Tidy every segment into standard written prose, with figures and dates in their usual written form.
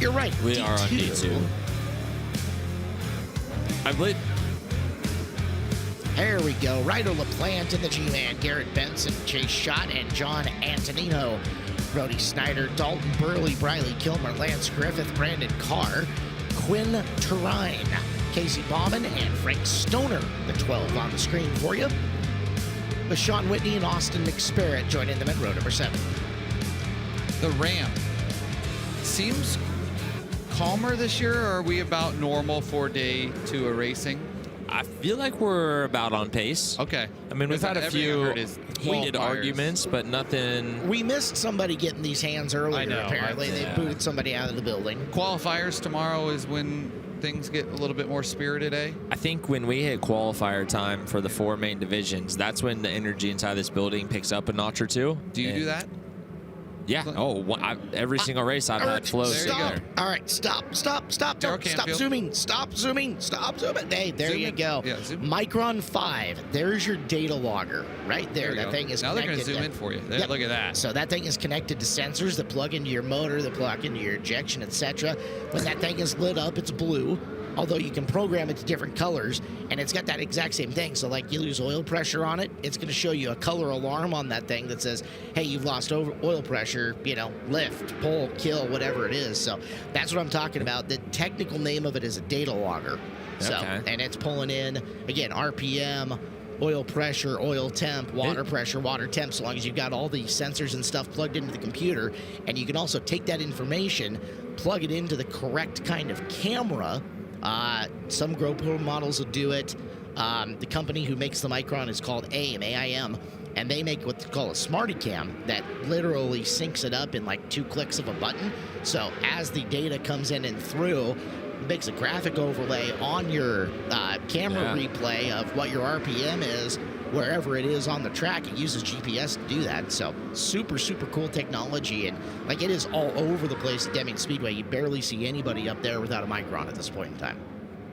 You're right. We are on D2. I believe. There we go. Ryder LaPlante in the G-Man. Garrett Benson, Chase Schott, and John Antonino. Brody Snyder, Dalton Burley, Briley Kilmer, Lance Griffith, Brandon Carr, Quinn Terine, Casey Bauman, and Frank Stoner. The 12 on the screen for you. With Sean Whitney and Austin McSparrett joining them at row number 7. The ramp seems calmer this year, or are we about normal for day 2 of racing? I feel like we're about on pace. Okay. I mean, we've had a few heated qualifiers. Arguments, but nothing. We missed somebody getting these hands earlier, I know, apparently. They booted somebody out of the building. Qualifiers tomorrow is when things get a little bit more spirited, eh? I think when we hit qualifier time for the 4 main divisions, that's when the energy inside this building picks up a notch or two. Do you do that? Yeah. Oh, every single race I've had flows. Stop. All right, stop. Stop zooming. Hey, there you go. Yeah, zoom. Micron 5. There's your data logger right there. That thing is now connected. Now they're going to zoom in for you. There, look at that. So that thing is connected to sensors that plug into your motor, that plug into your injection, etc. When that thing is lit up, it's blue. Although you can program it to different colors, and it's got that exact same thing. So like you lose oil pressure on it, it's going to show you a color alarm on that thing that says, hey, you've lost oil pressure, lift, pull, kill, whatever it is. So that's what I'm talking about. The technical name of it is a data logger. So, and it's pulling in, again, RPM, oil pressure, oil temp, water pressure, water temp, so long as you've got all the sensors and stuff plugged into the computer. And you can also take that information, plug it into the correct kind of camera. Some GoPro models will do it. The company who makes the Micron is called AIM, and they make what's called a Smarty Cam that literally syncs it up in like 2 clicks of a button. So as the data comes in and through, it makes a graphic overlay on your camera replay of what your RPM is, wherever it is on the track. It uses GPS to do that. So super, super cool technology. And like it is all over the place at Deming Speedway. You barely see anybody up there without a Micron at this point in time.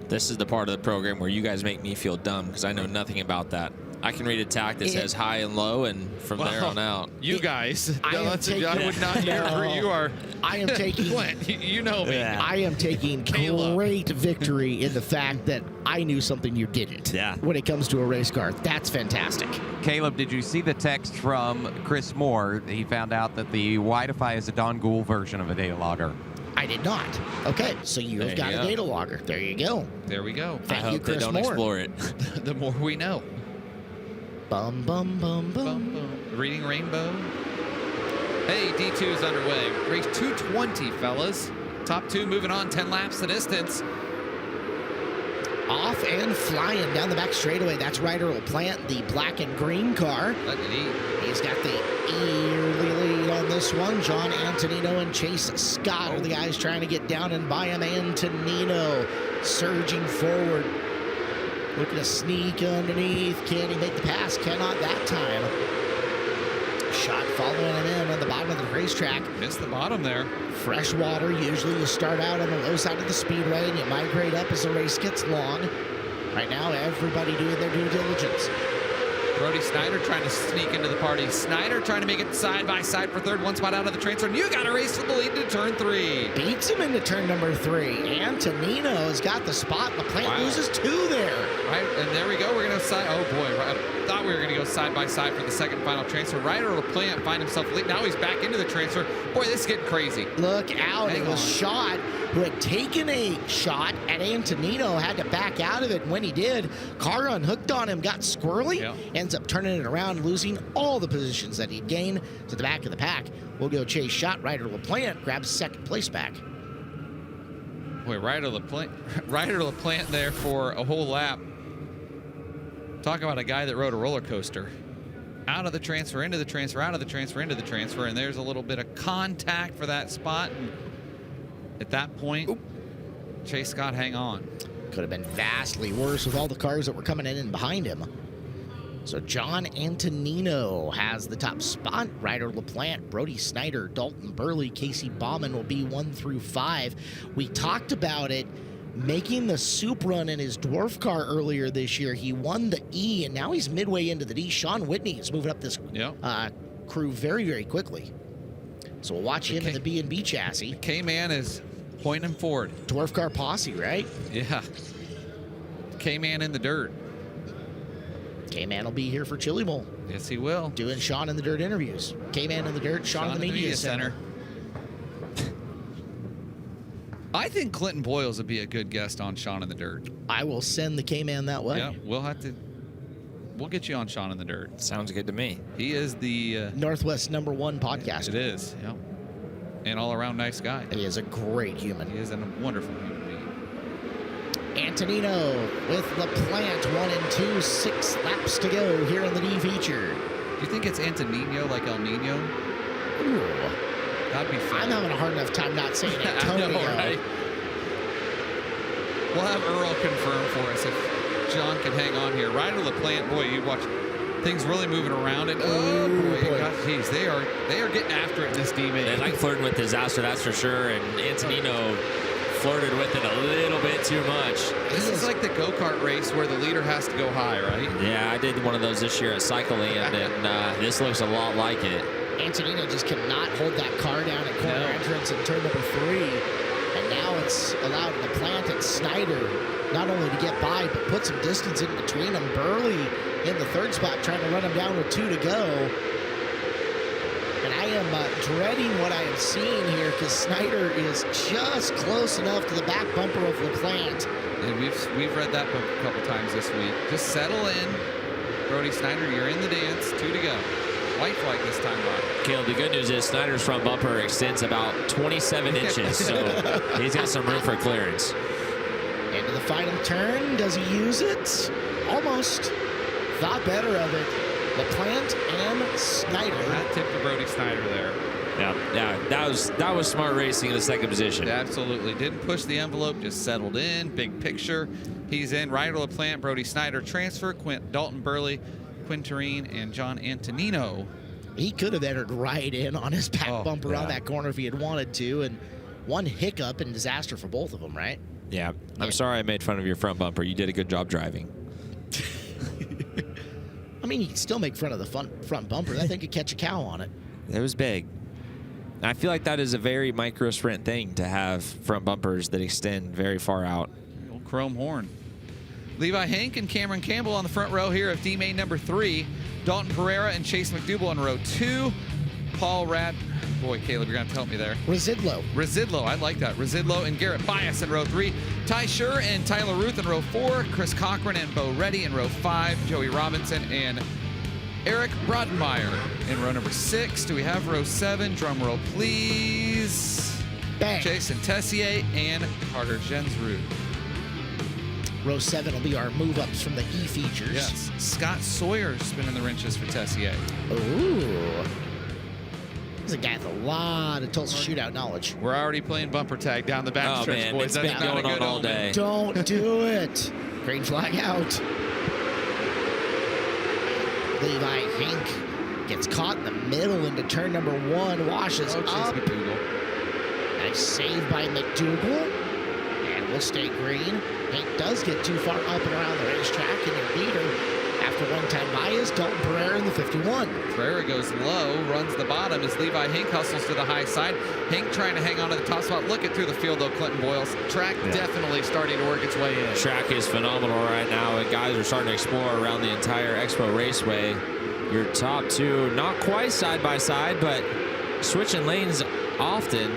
This is the part of the program where you guys make me feel dumb because I know nothing about that. I can read a tack that says high and low, and from there on out. You guys, I would not you are. I am taking. Clint, you know me. Yeah. I am taking great victory in the fact that I knew something you didn't. Yeah. When it comes to a race car, that's fantastic. Caleb, did you see the text from Chris Moore? He found out that the Wi-Fi is a Don Gould version of a data logger. I did not. Okay, so you've got a data logger. There you go. There we go. Thank I you, hope they Chris don't Moore. explore it. The more we know. Bum, bum, bum, bum. Bum, bum. Reading Rainbow. Hey, D2 is underway. Race 220, fellas. Top 2 moving on, 10 laps the distance. Off and flying down the back straightaway. That's Ryder LaPlante, the black and green car. Look at he. He's got the early lead on this one. John Antonino and Chase Scott are the guys trying to get down and by him. Antonino surging forward. Looking to sneak underneath. Can he make the pass? Cannot that time. Shot following him in on the bottom of the racetrack. Missed the bottom there. Freshwater, usually you start out on the low side of the speedway and you migrate up as the race gets long. Right now, everybody doing their due diligence. Brody Snyder trying to sneak into the party. Snyder trying to make it side by side for third, 1 spot out of the transfer. And you got to race for the lead to turn 3. Beats him into turn number 3. Antonino has got the spot. LaPlante loses 2 there. Right, and there we go. We're going to side. Oh boy, I thought we were going to go side by side for the second final transfer. Ryder LaPlante find himself lead. Now he's back into the transfer. Boy, this is getting crazy. Look out. Hang It was on. Shot, who had taken a shot at Antonino, had to back out of it. And when he did, car unhooked on him, got squirrely, ends up turning it around, losing all the positions that he'd gained to the back of the pack. We'll go Chase Shot. Ryder LaPlante grabs second place back. Boy, Ryder LaPlante there for a whole lap. Talk about a guy that rode a roller coaster. Out of the transfer, into the transfer, out of the transfer, into the transfer, and there's a little bit of contact for that spot. And at that point, Chase Scott, hang on. Could have been vastly worse with all the cars that were coming in and behind him. So John Antonino has the top spot. Ryder LaPlante, Brody Snyder, Dalton Burley, Casey Bauman will be 1 through 5. We talked about it. Making the soup run in his dwarf car earlier this year. He won the E, and now he's midway into the D. Sean Whitney is moving up this crew very, very quickly. So we'll watch him in the B&B chassis. K-Man is Point him forward. Dwarf Car Posse, right? Yeah. K-Man in the dirt. K-Man will be here for Chili Bowl, Yes, he will. doing Sean in the Dirt interviews. K-Man in the Dirt, Sean in the Media Center. I think Clinton Boyles would be a good guest on Sean in the Dirt. I will send the K-Man that way. Yeah, we'll get you on Sean in the Dirt. Sounds good to me. He is the Northwest #1 podcast. It is, yeah. And all around nice guy. He is a great human. He is a wonderful human being. Antonino with LaPlante, 1 and 2, 6 laps to go here in the D feature. Do you think it's Antonino like El Nino? Ooh, That'd be fun. I'm having a hard enough time not saying Antonio. I know, right? We'll have Earl confirm for us if John can hang on here. Ryder LaPlante, boy, you watch things really moving around. And oh boy, geez, they are getting after it in this D main. They like flirting with disaster, that's for sure. And Antonino flirted with it a little bit too much. This is like the go-kart race where the leader has to go high, right? Yeah, I did one of those this year at Cycleland, and this looks a lot like it. Antonino just cannot hold that car down at corner entrance in turn number 3. And now it's allowed LaPlante and Snyder not only to get by, but put some distance in between them. Burley in the 3rd spot trying to run him down with 2 to go. And I am dreading what I am seeing here because Snyder is just close enough to the back bumper of LaPlante. And we've read that book a couple times this week. Just settle in. Brody Snyder, you're in the dance. 2 to go. White flag this time on. Caleb, the good news is Snyder's front bumper extends about 27 inches, so he's got some room for clearance. Into the final turn. Does he use it? Almost. Thought better of it. LaPlante and Snyder. That tip to Brody Snyder there. Yeah, that was smart racing in the 2nd position. Absolutely. Didn't push the envelope, just settled in. Big picture. He's in. Ryder LaPlante, Brody Snyder transfer. Dalton Burley, Quinterine, and John Antonino. He could have entered right in on his back bumper on that corner if he had wanted to. And one hiccup and disaster for both of them, right? Yeah. I'm sorry I made fun of your front bumper. You did a good job driving. I mean, you can still make fun of the front bumper. That thing could catch a cow on it. It was big. I feel like that is a very micro sprint thing to have front bumpers that extend very far out. Old chrome horn. Levi Hank and Cameron Campbell on the front row here of D main number 3. Dalton Pereira and Chase McDougal on row 2. Paul Rad. Boy, Caleb, you're going to help me there. Residlo, I like that. Residlo and Garrett Bias in row 3. Ty Scher and Tyler Ruth in row 4. Chris Cochran and Bo Reddy in row 5. Joey Robinson and Eric Brodenmeyer in row number 6. Do we have row 7? Drum roll, please. Bang. Jason Tessier and Carter Jensrud. Row 7 will be our move-ups from the E features. Yes. Scott Sawyer spinning the wrenches for Tessier. Ooh. He's a guy with a lot of Tulsa Shootout knowledge. We're already playing bumper tag down the back stretch, man, boys. it's That's been not a going on good all omen. day. Don't do it. Green flag out. Levi Hank gets caught in the middle into turn number 1, washes Oh, up. Chase McDougal. Nice save by McDougal. And we'll stay green. Hank does get too far up and around the racetrack, and your leader, after one time by, is Dalton Pereira in the 51. Pereira goes low, runs the bottom as Levi Hank hustles to the high side. Hank trying to hang on to the top spot. Looking through the field, though, Clinton Boyles. Track definitely starting to work its way in. Track is phenomenal right now, and guys are starting to explore around the entire Expo Raceway. Your top 2, not quite side by side, but switching lanes often.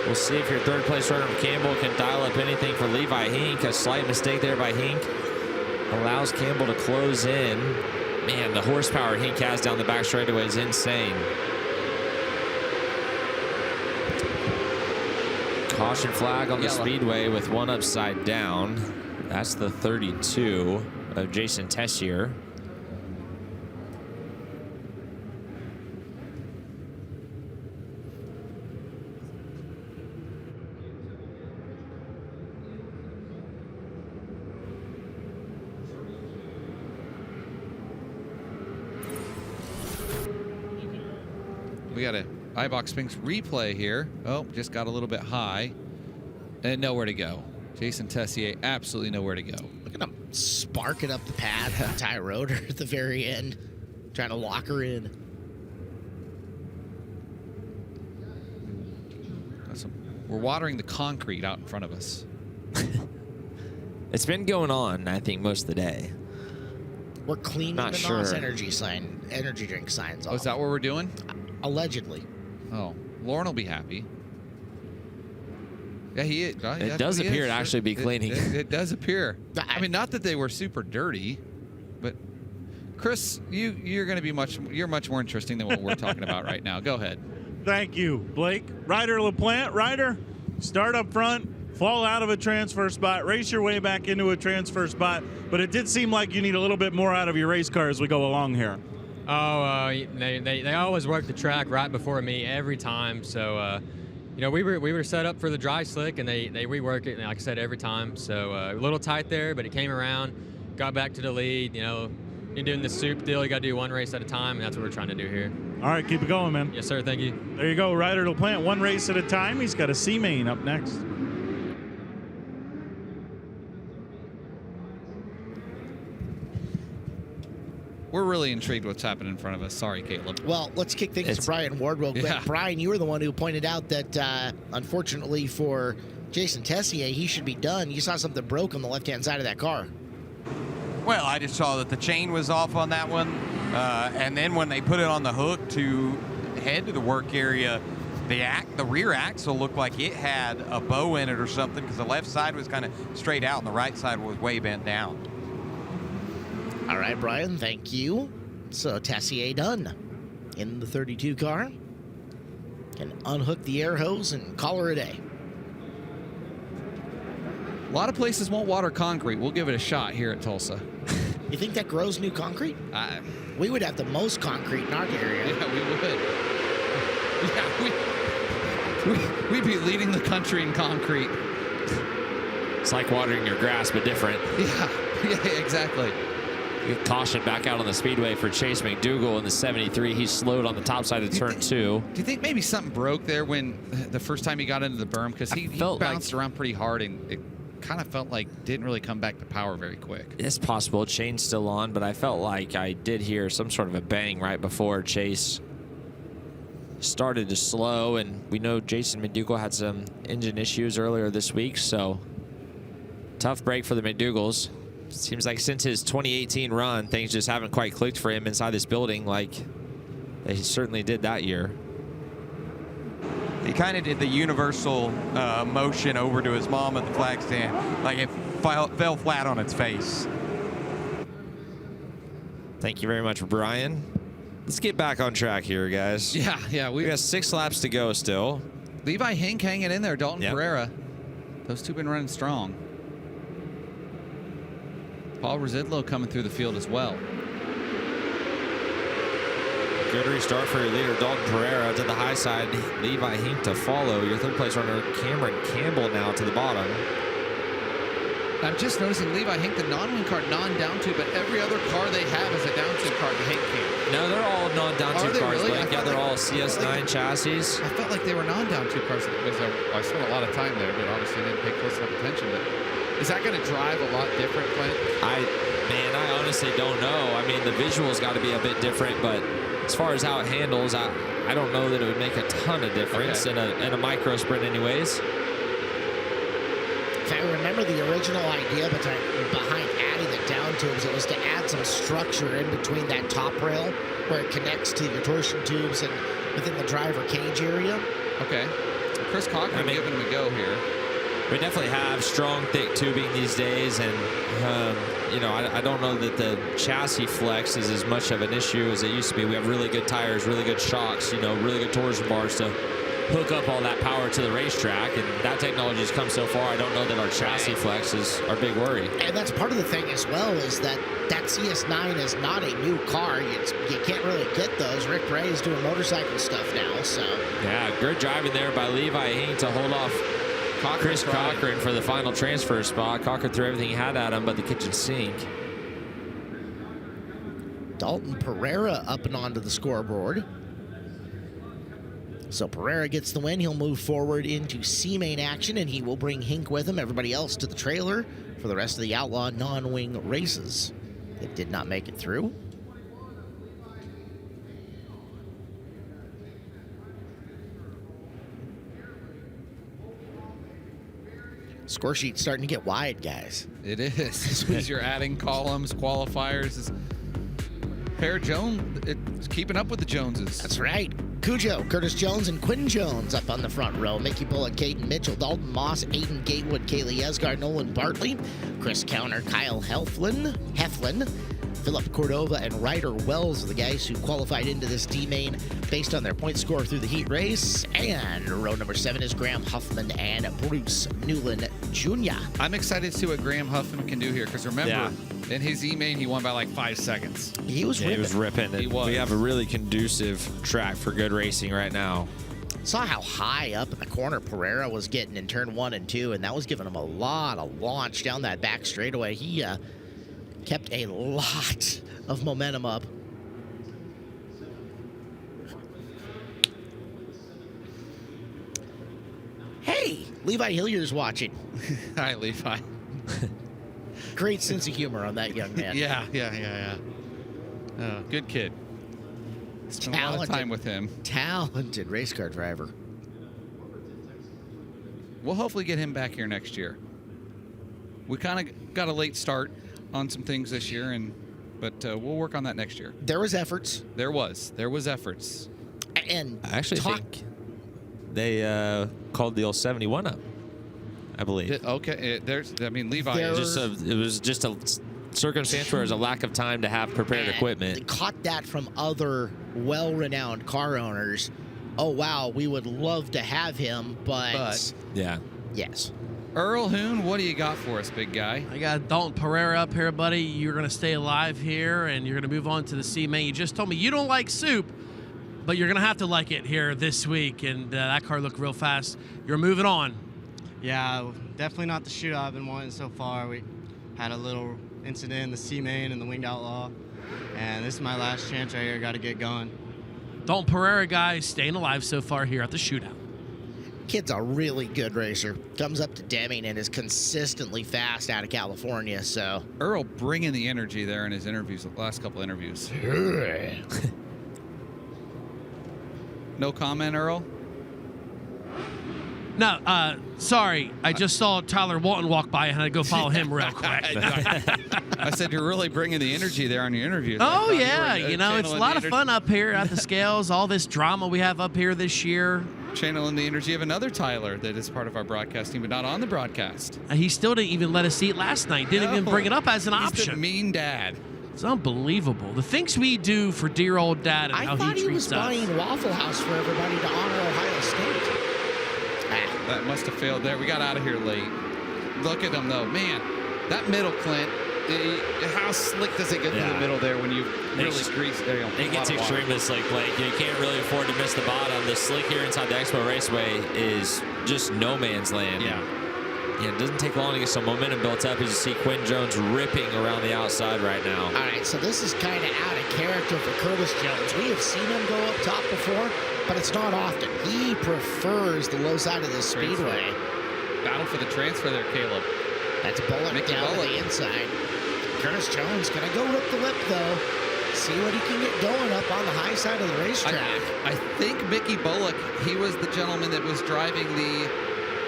We'll see if your 3rd place runner Campbell can dial up anything for Levi Hank. A slight mistake there by Hank allows Campbell to close in. Man, the horsepower Hank has down the back straightaway is insane. Caution flag on the speedway with one upside down. That's the 32 of Jason Tessier. We got a iBox Spinks replay here. Oh, just got a little bit high. And nowhere to go. Jason Tessier, absolutely nowhere to go. Look at him sparking up the path on Ty Roeder at the very end, trying to lock her in. We're watering the concrete out in front of us. It's been going on, I think, most of the day. We're cleaning Not the NOS sure. energy drink signs off. Oh, is that what we're doing? Allegedly. Oh, Lauren will be happy. Yeah, he is. It does appear to actually be cleaning. It does appear. I mean, not that they were super dirty, but Chris, you're going to be much more interesting than what we're talking about right now. Go ahead. Thank you, Blake. Ryder LaPlante, Ryder, start up front, fall out of a transfer spot, race your way back into a transfer spot, but it did seem like you need a little bit more out of your race car as we go along here. Oh, they always work the track right before me every time. So, we were set up for the dry slick, and they rework it, like I said, every time. So a little tight there, but it came around, got back to the lead. You're doing the soup deal. You got to do one race at a time, and that's what we're trying to do here. All right, keep it going, man. Yes, sir. Thank you. There you go, Ryder LaPlante, one race at a time. He's got a C-Main up next. We're really intrigued what's happening in front of us. Sorry, Caleb. Well, let's kick things to Brian Ward real quick. Yeah. Brian, you were the one who pointed out that, unfortunately for Jason Tessier, he should be done. You saw something broke on the left-hand side of that car. Well, I just saw that the chain was off on that one. And then when they put it on the hook to head to the work area, the rear axle looked like it had a bow in it or something, because the left side was kind of straight out and the right side was way bent down. All right, Brian, thank you. So Tessier done in the 32 car. Can unhook the air hose and call her a day. A lot of places won't water concrete. We'll give it a shot here at Tulsa. You think that grows new concrete? We would have the most concrete in our area. Yeah, we would. Yeah, we'd be leading the country in concrete. It's like watering your grass, but different. Yeah, exactly. You get caution back out on the speedway for Chase McDougal in the 73. He slowed on the top side of turn 2. Do you think maybe something broke there when the first time he got into the berm? Because he bounced around pretty hard, and it kind of felt like didn't really come back to power very quick. It's possible. Chain's still on, but I felt like I did hear some sort of a bang right before Chase started to slow, and we know Jason McDougal had some engine issues earlier this week, so tough break for the McDougals. Seems like since his 2018 run, things just haven't quite clicked for him inside this building like they certainly did that year. He kind of did the universal motion over to his mom at the flag stand, like it fell flat on its face. Thank you very much, Brian. Let's get back on track here, guys. Yeah. We got 6 laps to go still. Levi Hink hanging in there, Dalton Yep. Pereira. Those two been running strong. Paul Residlo coming through the field as well. Good restart for your leader, Dalton Pereira, to the high side. Levi Hink to follow. Your third place runner, Cameron Campbell, now to the bottom. I'm just noticing Levi Hink, the non-wing car, non-down tube, but every other car they have is a down tube car, the Hink can. No, they're all non-down Are tube they cars. really? Blake. Yeah, they're all CS9 chassis. I felt like they were non-down tube cars. I spent a lot of time there, but obviously didn't pay close enough attention. But is that going to drive a lot different, Clint? I honestly don't know. I mean, the visuals got to be a bit different, but as far as how it handles, I don't know that it would make a ton of difference in a micro sprint anyways. If I remember the original idea behind adding the down tubes, it was to add some structure in between that top rail where it connects to your torsion tubes and within the driver cage area. Okay. Chris Cochran giving him a go here. We definitely have strong, thick tubing these days, and I don't know that the chassis flex is as much of an issue as it used to be. We have really good tires, really good shocks, really good torsion bars to hook up all that power to the racetrack, and that technology has come so far. I don't know that our chassis flex is our big worry. And that's part of the thing as well, is that CS9 is not a new car. You can't really get those. Rick Ray is doing motorcycle stuff now, so. Yeah, good driving there by Levi Hink to hold off Chris Cochran for the final transfer spot. Cochran threw everything he had at him but the kitchen sink. Dalton Pereira up and onto the scoreboard. So Pereira gets the win. He'll move forward into C-Main action, and he will bring Hink with him, everybody else to the trailer for the rest of the Outlaw non-wing races. It did not make it through. Score sheet's starting to get wide, guys. It is. As you're adding columns, qualifiers. It's keeping up with the Joneses. That's right. Cujo, Curtis Jones, and Quinn Jones up on the front row. Mickey Bullock, Caden Mitchell, Dalton Moss, Aiden Gatewood, Kaylee Esgard, Nolan Bartley, Chris Counter, Kyle Heflin, Philip Cordova, and Ryder Wells are the guys who qualified into this D-main based on their point score through the heat race. And row number 7 is Graham Huffman and Bruce Newland Jr. I'm excited to see what Graham Huffman can do here, because remember, in his E-main, he won by like 5 seconds. He was ripping. He was. We have a really conducive track for good racing right now. Saw how high up in the corner Pereira was getting in turn 1 and 2, and that was giving him a lot of launch down that back straightaway. He kept a lot of momentum up. Hey, Levi Hillier's watching. Hi, Levi. Great sense of humor on that young man. Yeah. Good kid. Spent a lot of time with him. Talented race car driver. We'll hopefully get him back here next year. We kind of got a late start on some things this year, but we'll work on that next year. There was efforts. There was efforts. And I actually think they called the old 71 up, I believe. Levi. It was just a circumstance where there's a lack of time to have prepared equipment. They caught that from other well-renowned car owners. Oh, wow, we would love to have him, but yeah. Yes. Earl Hoon, what do you got for us, big guy? I got Dalton Pereira up here, buddy. You're going to stay alive here, and you're going to move on to the C-main. You just told me you don't like soup, but you're going to have to like it here this week, and that car looked real fast. You're moving on. Yeah, definitely not the shootout I've been wanting so far. We had a little incident in the C-main and the Winged Outlaw, and this is my last chance right here. Got to get going. Dalton Pereira, guys, staying alive so far here at the shootout. Kid's a really good racer. Comes up to Deming and is consistently fast out of California, so. Earl bringing the energy there in his interviews, the last couple interviews. No comment, Earl? No, sorry. I just saw Tyler Walton walk by and had to go follow him real quick. I said you're really bringing the energy there on your interviews. Oh, yeah. It's a lot of fun up here at the scales. All this drama we have up here this year. Channeling the energy of another Tyler that is part of our broadcast team, but not on the broadcast. He still didn't even let us see it last night. Didn't even bring it up as an option. He's the mean dad. It's unbelievable. The things we do for dear old dad and how he treats us. I thought he was buying Waffle House for everybody to honor Ohio State. That must have failed there. We got out of here late. Look at him, though. Man, that middle, Clint, how slick does it get through the middle there when you really grease there? It gets extremely slick, Blake. You can't really afford to miss the bottom. The slick here inside the Expo Raceway is just no man's land. Yeah, it doesn't take long to get some momentum built up as you see Quinn Jones ripping around the outside right now. All right, so this is kind of out of character for Curtis Jones. We have seen him go up top before, but it's not often. He prefers the low side of the speedway. Battle for the transfer there, Caleb. That's Bullock down to the inside. Curtis Jones gonna go rip the lip though. See what he can get going up on the high side of the racetrack. I think Mickey Bullock, he was the gentleman that was driving the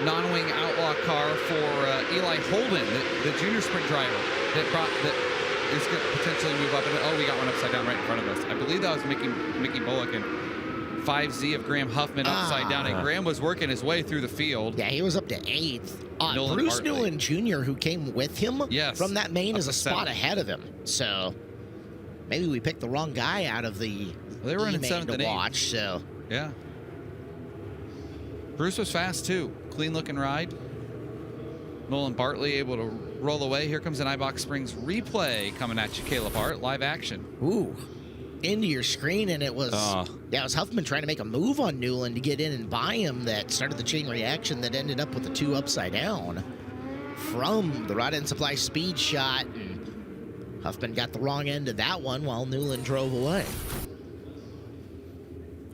non-wing outlaw car for Eli Holden, the junior sprint driver that is going to potentially move up. And we got one upside down right in front of us. I believe that was Mickey Bullock and 5Z of Graham Huffman upside down. And Graham was working his way through the field. Yeah, he was up to 8th. Bruce Newland Jr., who came with him from that main, is a spot ahead of him. So maybe we picked the wrong guy out of the they were in 7th and 8th. Watch. So yeah, Bruce was fast too. Clean looking ride. Nolan Bartley able to roll away. Here comes an iBox Springs replay coming at you, Caleb Hart. Live action. Ooh. Into your screen, and it was it was Huffman trying to make a move on Newland to get in and buy him that started the chain reaction that ended up with the 2 upside down from the Rod End Supply speed shot, and Huffman got the wrong end of that one while Newland drove away.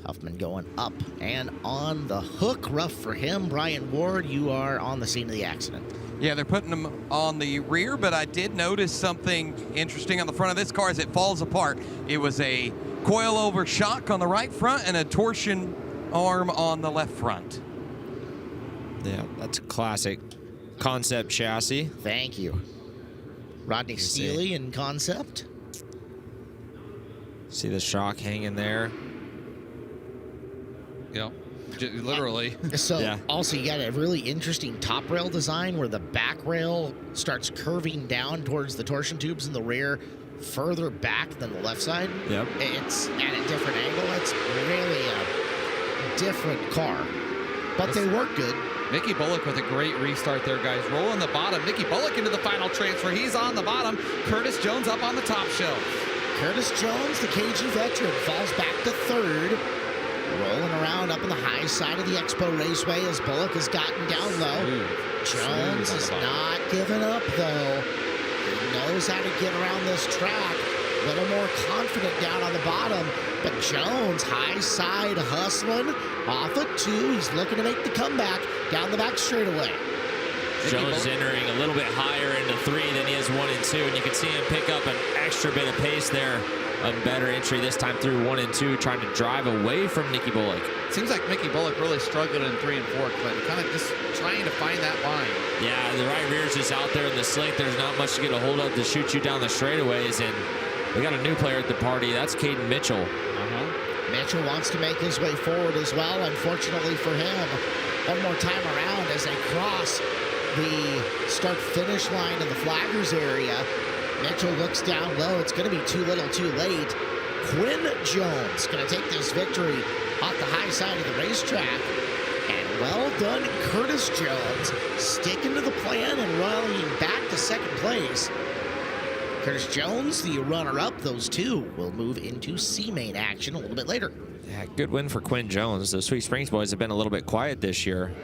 Huffman going up and on the hook. Rough for him. Brian Ward, you are on the scene of the accident. Yeah, they're putting him on the rear, but I did notice something interesting on the front of this car as it falls apart. It was a coil-over shock on the right front and a torsion arm on the left front. Yeah, that's classic. concept chassis. Thank you. Rodney Steele in concept. See the shock hanging there. Yep. Literally. So Yeah. also you got a really interesting top rail design where the back rail starts curving down towards the torsion tubes in the rear further back than the left side. Yep. It's at a different angle. It's really a different car. But they work good. Mickey Bullock with a great restart there, guys. Rolling the bottom. Mickey Bullock into the final transfer. He's on the bottom. Curtis Jones up on the top shelf. Curtis Jones, the KG veteran, falls back to third. Rolling around up on the high side of the Expo Raceway as Bullock has gotten down low. Jones is not giving up, though. He knows how to get around this track. A little more confident down on the bottom. But Jones, high side hustling. Off at 2. He's looking to make the comeback down the back straightaway. Jones entering a little bit higher into 3 than he is 1 and 2. And you can see him pick up an extra bit of pace there. A better entry this time through 1 and 2, trying to drive away from Mickey Bullock. Seems like Mickey Bullock really struggled in 3 and 4, Clinton. Kind of just trying to find that line. Yeah, the right rear's just out there in the slick. There's not much to get a hold of to shoot you down the straightaways. And we got a new player at the party. That's Caden Mitchell. Mitchell wants to make his way forward as well. Unfortunately for him, one more time around as they cross the start-finish line in the flaggers area. Mitchell looks down low. It's going to be too little too late. Quinn Jones going to take this victory off the high side of the racetrack. And well done, Curtis Jones, sticking to the plan and rallying back to second place. Curtis Jones, the runner-up. Those two will move into C-Main action a little bit later. Yeah, good win for Quinn Jones. The Sweet Springs boys have been a little bit quiet this year.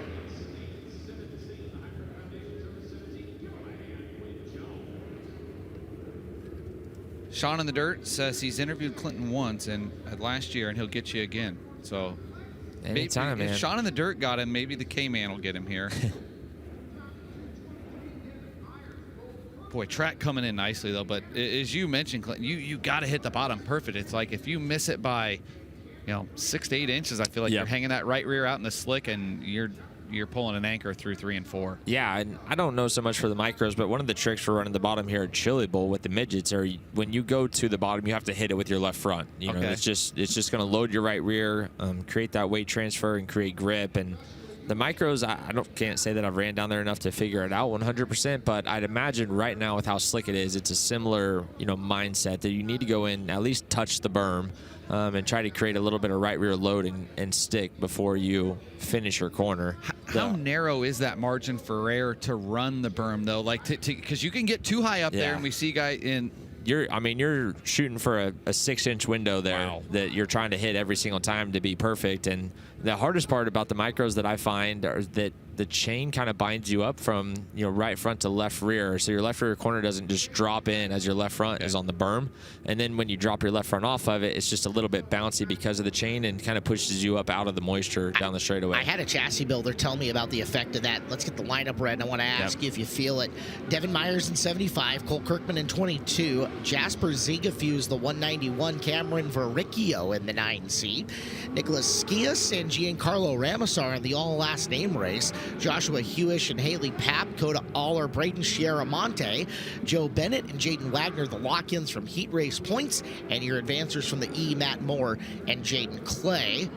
Sean in the Dirt says he's interviewed Clinton once and last year, and he'll get you again. So Anytime, maybe, man. if Sean in the Dirt got him, maybe the K-Man will get him here. Boy, track coming in nicely, though. But as you mentioned, Clinton, you got to hit the bottom perfect. It's like if you miss it by, 6 to 8 inches, I feel like you're hanging that right rear out in the slick, and you're pulling an anchor through 3 and 4. Yeah, and I don't know so much for the micros, but one of the tricks for running the bottom here at Chili Bowl with the midgets are when you go to the bottom, you have to hit it with your left front. You know, it's just going to load your right rear, create that weight transfer, and create grip. And the micros, I can't say that I've ran down there enough to figure it out 100%, but I'd imagine right now with how slick it is, it's a similar mindset that you need to go in, at least touch the berm, and try to create a little bit of right rear load and stick before you finish your corner. How narrow is that margin for error to run the berm, though? Like, because you can get too high up there, and we see guy in. You're shooting for a 6-inch window there that you're trying to hit every single time to be perfect. And the hardest part about the micros that I find are that the chain kind of binds you up from right front to left rear. So your left rear corner doesn't just drop in as your left front is on the berm. And then when you drop your left front off of it, it's just a little bit bouncy because of the chain and kind of pushes you up out of the moisture down the straightaway. I had a chassis builder tell me about the effect of that. Let's get the lineup read. I want to ask you if you feel it. Devin Myers in 75, Cole Kirkman in 22, Jasper Zigafuse the 191, Cameron Verricchio in the 9C, Nicholas Skias and Giancarlo Ramasar in the all last name race, Joshua Hewish and Haley Papp, Coda Aller, Braden Sierramonte, Joe Bennett and Jaden Wagner, the lock-ins from Heat Race points, and your advancers from the E, Matt Moore and Jaden Clay.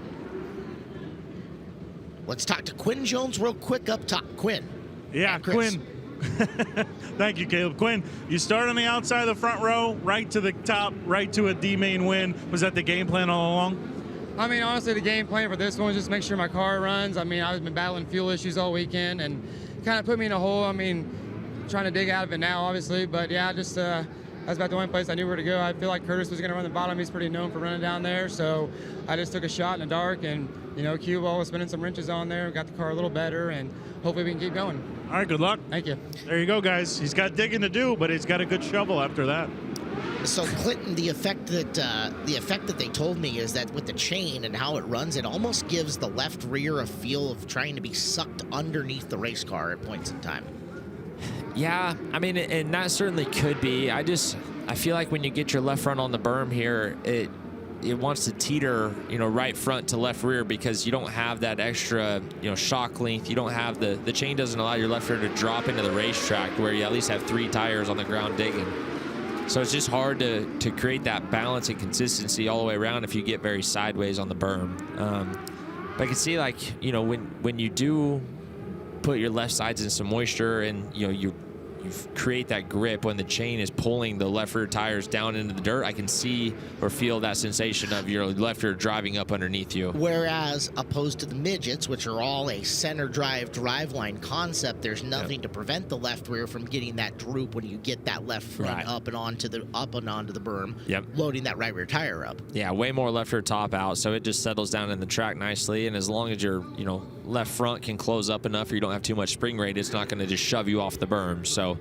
Let's talk to Quinn Jones real quick up top. Quinn. Yeah, Quinn. Thank you, Caleb. Quinn, you start on the outside of the front row, right to the top, right to a D-main win. Was that the game plan all along? I mean, honestly, the game plan for this one was just make sure my car runs. I mean, I've been battling fuel issues all weekend and kind of put me in a hole. I mean, trying to dig out of it now, obviously. But, yeah, just that's about the only place I knew where to go. I feel like Curtis was going to run the bottom. He's pretty known for running down there. So I just took a shot in the dark and, cue ball was spinning some wrenches on there, got the car a little better, and hopefully we can keep going. All right, good luck. Thank you. There you go, guys. He's got digging to do, but he's got a good shovel after that. So Clinton, the effect that they told me is that with the chain and how it runs, it almost gives the left rear a feel of trying to be sucked underneath the race car at points in time. Yeah, I mean, and that certainly could be. I feel like when you get your left front on the berm here, it wants to teeter, right front to left rear because you don't have that extra, shock length. You don't have the chain doesn't allow your left rear to drop into the racetrack where you at least have 3 tires on the ground digging. So it's just hard to create that balance and consistency all the way around if you get very sideways on the berm. But I can see, like, when you do put your left sides in some moisture and, you create that grip when the chain is pulling the left rear tires down into the dirt, I can see or feel that sensation of your left rear driving up underneath you. Whereas opposed to the midgets, which are all a center drive driveline concept, there's nothing to prevent the left rear from getting that droop when you get that left front up and onto the berm, loading that right rear tire up. Yeah, way more left rear top out, so it just settles down in the track nicely. And as long as your left front can close up enough or you don't have too much spring rate, it's not going to just shove you off the berm. So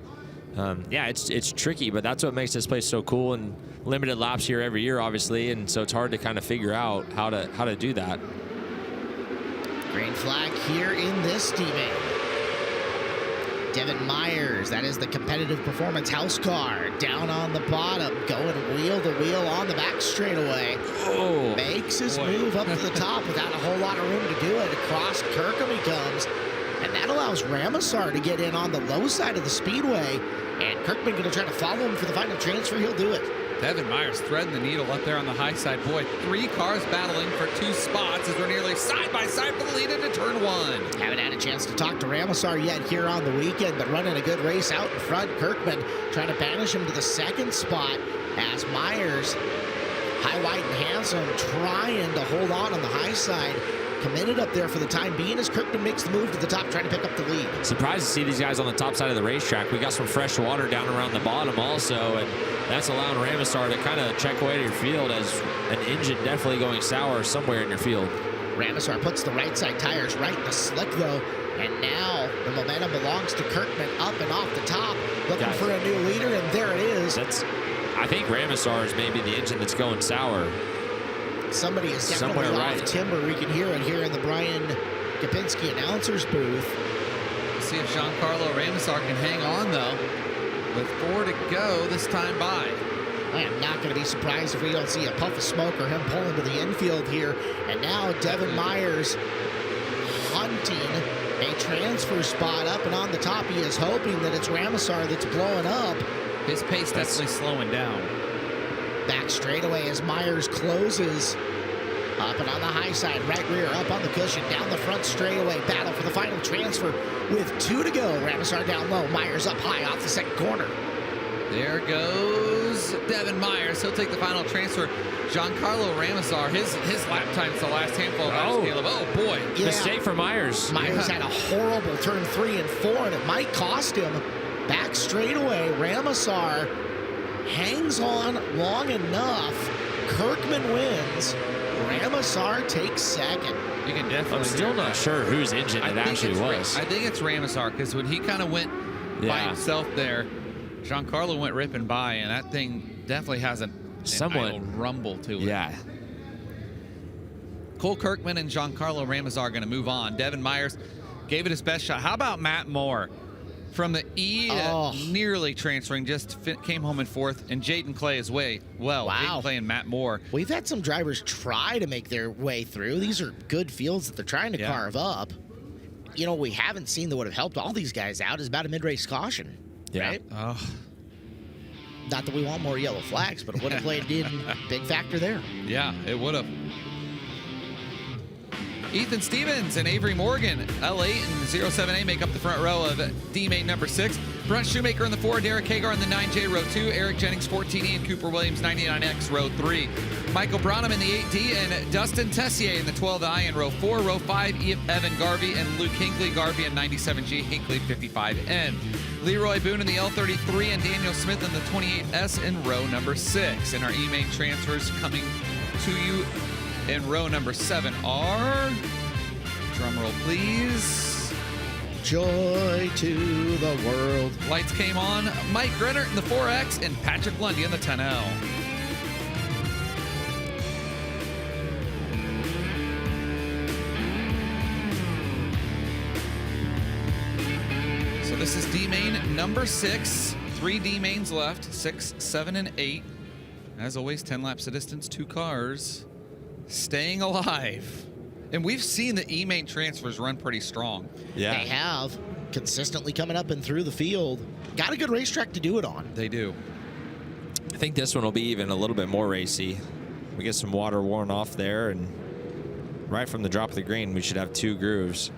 yeah, it's tricky, but that's what makes this place so cool, and limited laps here every year, obviously, and so it's hard to kind of figure out how to do that. Green flag here in this teammate. Devin Myers, that is the competitive performance house car, down on the bottom, going wheel to wheel on the back straightaway. Oh, makes his move up to the top without a whole lot of room to do it. Across Kirkham he comes, and that allows Ramasar to get in on the low side of the speedway, and Kirkman going to try to follow him for the final transfer. He'll do it. Devin Myers threading the needle up there on the high side. Boy, 3 cars battling for 2 spots as we're nearly side by side for the lead into turn 1. Haven't had a chance to talk to Ramasar yet here on the weekend, but running a good race out in front. Kirkman trying to banish him to the 2nd spot as Myers, high, wide, and handsome, trying to hold on the high side. Committed up there for the time being as Kirkman makes the move to the top, trying to pick up the lead. Surprised to see these guys on the top side of the racetrack. We got some fresh water down around the bottom also, and that's allowing Ramasar to kind of check away to your field as an engine definitely going sour somewhere in your field. Ramasar puts the right side tires right in the slick though, and now the momentum belongs to Kirkman up and off the top, looking for a new leader, and there it is. I think Ramasar is maybe the engine that's going sour. Somebody is definitely off timber. We can hear it here in the Brian Kapinski announcer's booth. Let's see if Giancarlo Ramasar can hang on, though, with 4 to go this time by. I am not going to be surprised if we don't see a puff of smoke or him pulling to the infield here. And now Devin Myers hunting a transfer spot up and on the top. He is hoping that it's Ramasar that's blowing up. His pace definitely slowing down. Back straightaway as Myers closes. Up and on the high side, right rear up on the cushion, down the front straightaway. Battle for the final transfer with 2 to go. Ramasar down low, Myers up high off the 2nd corner. There goes Devin Myers. He'll take the final transfer. Giancarlo Ramasar, his lap time's the last handful of laps, Caleb. Oh, boy. Yeah. Mistake for Myers. Myers had a horrible turn 3 and 4, and it might cost him. Back straightaway, Ramasar hangs on long enough. Kirkman wins. Ramasar takes 2nd. You can definitely. I'm still not sure whose engine it actually was. I think it's Ramasar, because when he kind of went by himself there, Giancarlo went ripping by, and that thing definitely has an idle rumble to it. Yeah. Cole Kirkman and Giancarlo Ramasar are going to move on. Devin Myers gave it his best shot. How about Matt Moore? From the E, nearly transferring, just came home in 4th, and Jaden Clay as well. Wow. Jaden Clay and Matt Moore. We've had some drivers try to make their way through. These are good fields that they're trying to carve up. We haven't seen that would have helped all these guys out is about a mid-race caution, right? Not that we want more yellow flags, but it would have played in big factor there. Yeah, it would have. Ethan Stevens and Avery Morgan, L8 and 07A make up the front row of D-Mate number 6. Brent Shoemaker in the 4, Derek Hagar in the 9J, row 2, Eric Jennings 14E, and Cooper Williams 99X, row 3. Michael Branham in the 8D and Dustin Tessier in the 12I in row 4, row 5, Evan Garvey and Luke Hinckley, Garvey in 97G, Hinckley 55N. Leroy Boone in the L33 and Daniel Smith in the 28S in row number 6. And our E-Main transfers coming to you in row number 7 are, drumroll please, Joy to the world. Lights came on, Mike Grennert in the 4X and Patrick Lundy in the 10L. So this is D-Main number 6, 3 D-Mains left, 6, 7, and 8. As always, 10 laps of distance, 2 cars staying alive. And we've seen the E-main transfers run pretty strong. Yeah. They have, consistently coming up and through the field. Got a good racetrack to do it on. They do. I think this one will be even a little bit more racy. We get some water worn off there, and right from the drop of the green, we should have 2 grooves.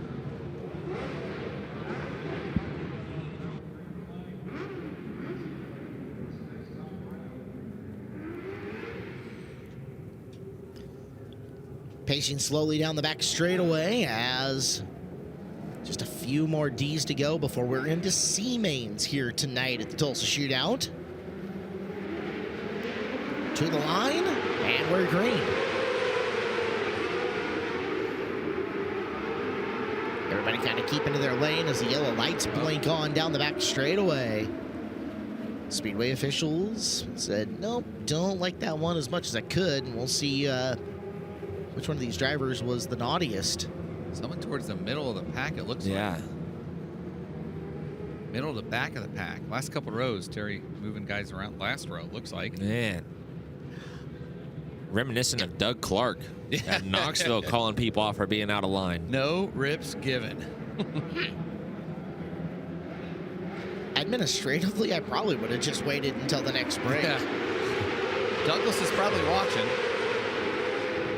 Pacing slowly down the back straightaway as just a few more Ds to go before we're into C mains here tonight at the Tulsa Shootout. To the line, and we're green. Everybody kind of keep into their lane as the yellow lights blink on down the back straightaway. Speedway officials said, nope, don't like that one as much as I could, and we'll see which one of these drivers was the naughtiest. Someone towards the middle of the pack, it looks Yeah. like. Middle to back of the pack. Last couple rows, Terry moving guys around last row, it looks like. Man. Reminiscent of Doug Clark at Knoxville calling people off for being out of line. No rips given. Administratively, I probably would have just waited until the next break. Yeah. Douglas is probably watching.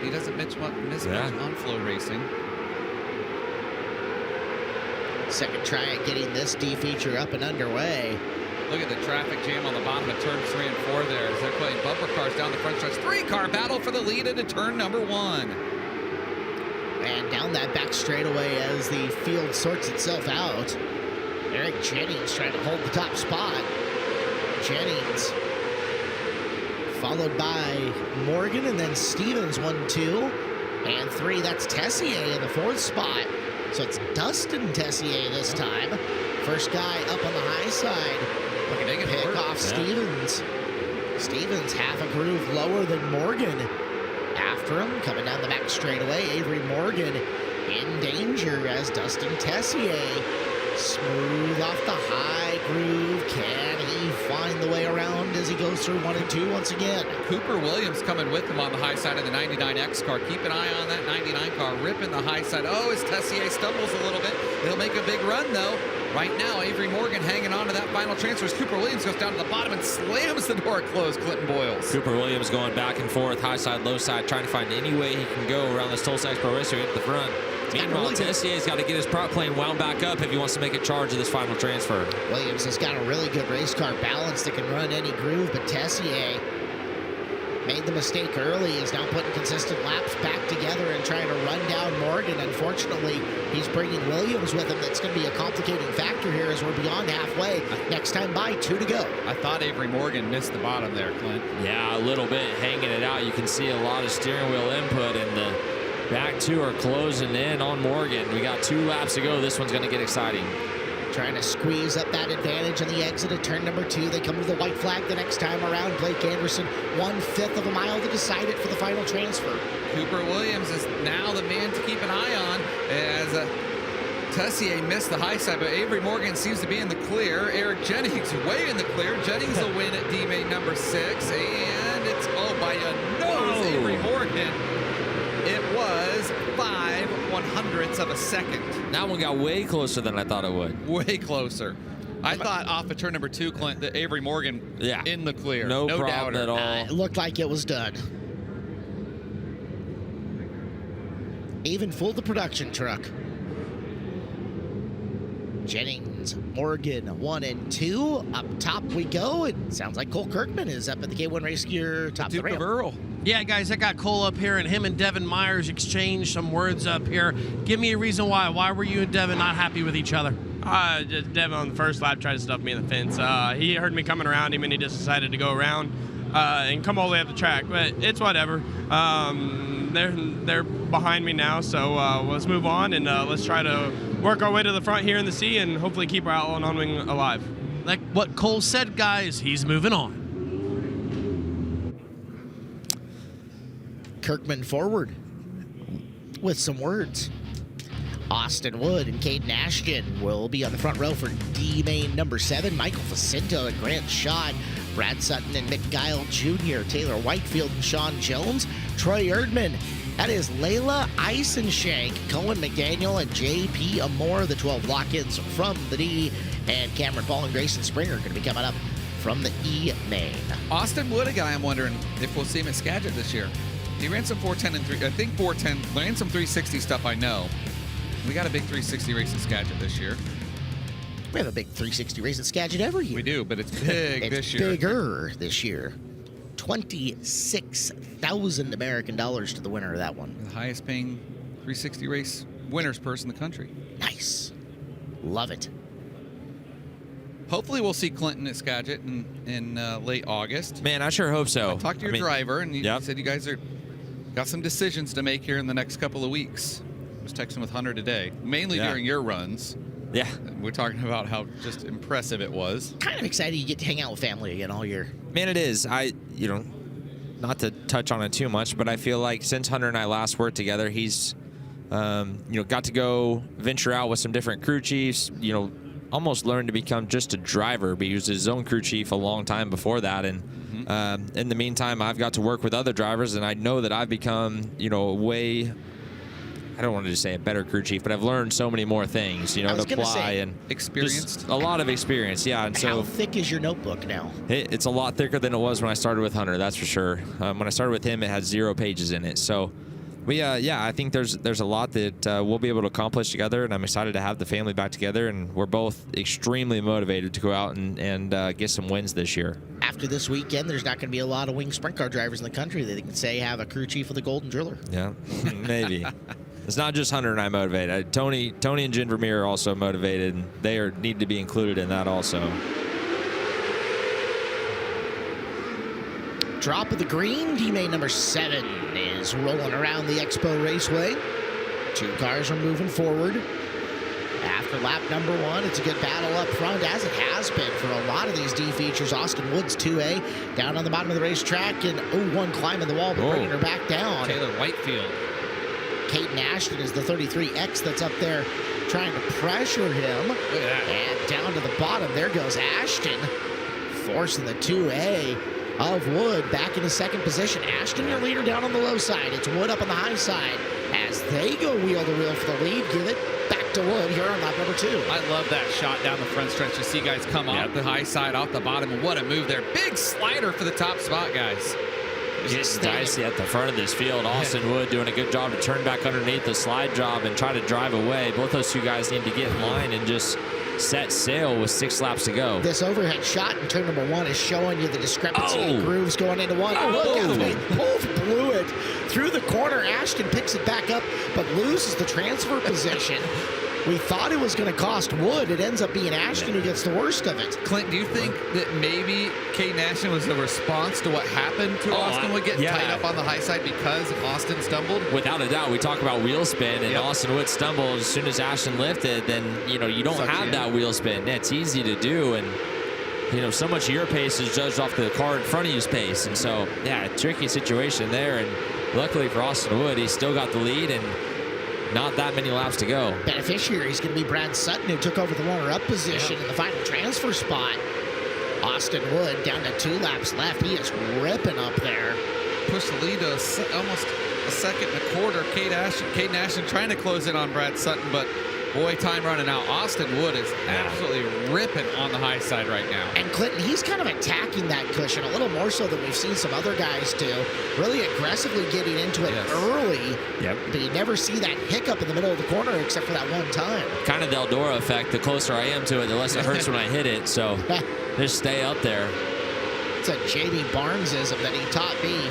He doesn't miss much on FloRacing. Second try at getting this D feature up and underway. Look at the traffic jam on the bottom of turn 3 and 4 there as they're putting bumper cars down the front stretch. 3-car battle for the lead into turn number 1. And down that back straightaway as the field sorts itself out. Eric Jennings trying to hold the top spot. Jennings followed by Morgan, and then Stevens 1, 2, and 3. That's Tessier in the 4th spot. So it's Dustin Tessier this time. First guy up on the high side. Looking to pick off Stevens. Stevens half a groove lower than Morgan. After him, coming down the back straightaway, Avery Morgan in danger as Dustin Tessier smooth off the high groove. Can he find the way around as he goes through 1 and 2 once again? Cooper Williams coming with him on the high side of the 99X car. Keep an eye on that 99 car, ripping the high side. Oh, as Tessier stumbles a little bit. He'll make a big run, though. Right now, Avery Morgan hanging on to that final transfer as Cooper Williams goes down to the bottom and slams the door closed, Clinton Boyles. Cooper Williams going back and forth, high side, low side, trying to find any way he can go around this Tulsa Expo Racer into the front. Meanwhile, Tessier's got to get his prop plane wound back up if he wants to make a charge of this final transfer. Williams has got a really good race car balance that can run any groove, but Tessier made the mistake early, is now putting consistent laps back together and trying to run down Morgan. Unfortunately, he's bringing Williams with him. That's going to be a complicating factor here as we're beyond halfway. Next time by, 2 to go. I thought Avery Morgan missed the bottom there, Clint. Yeah, a little bit hanging it out. You can see a lot of steering wheel input, and the back 2 are closing in on Morgan. We got 2 laps to go. This one's going to get exciting. Trying to squeeze up that advantage on the exit of turn number 2. They come to the white flag the next time around. Blake Anderson, 1/5 of a mile to decide it for the final transfer. Cooper Williams is now the man to keep an eye on as Tessier missed the high side, but Avery Morgan seems to be in the clear. Eric Jennings way in the clear. Jennings will win at D-Main number 6, and it's by a nose, Avery Morgan. It was 5/100ths of a second. That one got way closer than I thought it would. Way closer. I thought off of turn number 2, Clint, that Avery Morgan in the clear. No problem doubter. at all. It looked like it was done. Even fooled the production truck. Jennings, Morgan, 1 and 2. Up top we go. It sounds like Cole Kirkman is up at the K1 Race Gear top of the Duke ramp. of Earl. Yeah, guys, I got Cole up here, and him and Devin Myers exchanged some words up here. Give me a reason why. Why were you and Devin not happy with each other? Just Devin on the first lap tried to stuff me in the fence. He heard me coming around him, and he just decided to go around and come all the way up the track. But it's whatever. They're behind me now, so let's move on, and let's try to work our way to the front here in the C and hopefully keep our Outlaw non-wing alive. Like what Cole said, guys, he's moving on. Kirkman forward with some words. Austin Wood and Caden Ashton will be on the front row for D main number 7. Michael Facinto and Grant Schott, Brad Sutton and Mick Guile Jr., Taylor Whitefield and Sean Jones, Troy Erdman. That is Layla Eisenshank, Cohen McDaniel, and J.P. Amore, the 12 lock-ins from the D. And Cameron Paul and Grayson Springer are going to be coming up from the E main. Austin Wood, a guy I'm wondering if we'll see him at Skagit this year. He ran some 410 and 3. I think 410, ran some 360 stuff, I know. We got a big 360 race at Skagit this year. We have a big 360 race at Skagit every year. We do, but it's big this year. It's bigger this year. $26,000 American dollars to the winner of that one. The highest paying 360 race winner's purse in the country. Nice. Love it. Hopefully we'll see Clinton at Skagit in late August. Man, I sure hope so. I talked to your driver, and he yep. said you guys got some decisions to make here in the next couple of weeks. I was texting with Hunter today, mainly during your runs. Yeah. We're talking about how just impressive it was. Kind of excited you get to hang out with family again all year. Man, it is. Not to touch on it too much, but I feel like since Hunter and I last worked together, he's, got to go venture out with some different crew chiefs, almost learned to become just a driver, but he was his own crew chief a long time before that. And in the meantime, I've got to work with other drivers, and I know that I've become, way, I don't want to just say a better crew chief, but I've learned so many more things, to apply and experienced. A lot of experience, yeah. And how thick is your notebook now? It's a lot thicker than it was when I started with Hunter, that's for sure. When I started with him, it had 0 pages in it. So I think there's a lot that we'll be able to accomplish together, and I'm excited to have the family back together, and we're both extremely motivated to go out and get some wins this year. After this weekend, there's not going to be a lot of wing sprint car drivers in the country that can say have a crew chief with a golden driller. Yeah, maybe. It's not just Hunter and I motivated. Tony and Jen Vermeer are also motivated, and they need to be included in that also. Drop of the green. D-main number 7 is rolling around the Expo Raceway. 2 cars are moving forward. After lap number 1, it's a good battle up front, as it has been for a lot of these D features. Austin Woods 2A down on the bottom of the racetrack, and 0-1 climbing the wall, but bringing her back down. Taylor Whitefield. Caden Ashton is the 33X that's up there trying to pressure him. Look at that. And down to the bottom, there goes Ashton, forcing the 2A of Wood back into second position. Ashton, your leader, down on the low side. It's Wood up on the high side as they go wheel to wheel for the lead. Give it back to Wood here on lap number 2. I love that shot down the front stretch. You see guys come off the high side, off the bottom, and what a move there. Big slider for the top spot, guys. Getting dicey at the front of this field. Austin Wood doing a good job to turn back underneath the slide job and try to drive away. Both those 2 guys need to get in line and just set sail with 6 laps to go. This overhead shot in turn number 1 is showing you the discrepancy in grooves going into 1. Look out, they both blew it through the corner. Ashton picks it back up, but loses the transfer position. We thought it was going to cost Wood. It ends up being Ashton who gets the worst of it. Clint, do you think that maybe Caden Ashton was the response to what happened to Austin Wood getting tied up on the high side because Austin stumbled? Without a doubt. We talk about wheel spin, and Austin Wood stumbled as soon as Ashton lifted. Then, you don't have that wheel spin. It's easy to do, and, so much of your pace is judged off the car in front of you's pace. And so, tricky situation there. And luckily for Austin Wood, he still got the lead, and not that many laps to go. Beneficiary is going to be Brad Sutton, who took over the runner-up position in the final transfer spot. Austin Wood down to 2 laps left. He is ripping up there. Pushed the lead to almost a second and a quarter. Caden Ashton trying to close in on Brad Sutton, but boy, time running out. Austin Wood is absolutely ripping on the high side right now. And Clinton, he's kind of attacking that cushion a little more so than we've seen some other guys do. Really aggressively getting into it early. Yep. But you never see that hiccup in the middle of the corner except for that one time. Kind of the Eldora effect. The closer I am to it, the less it hurts when I hit it. So just stay up there. It's a J.B. Barnesism that he taught me.